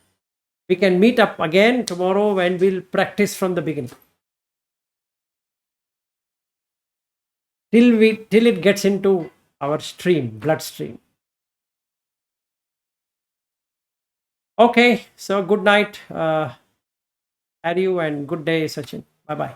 We can meet up again tomorrow when we'll practice from the beginning. Till it gets into our bloodstream. Okay, so good night, Harry, and good day, Sachin. Bye bye.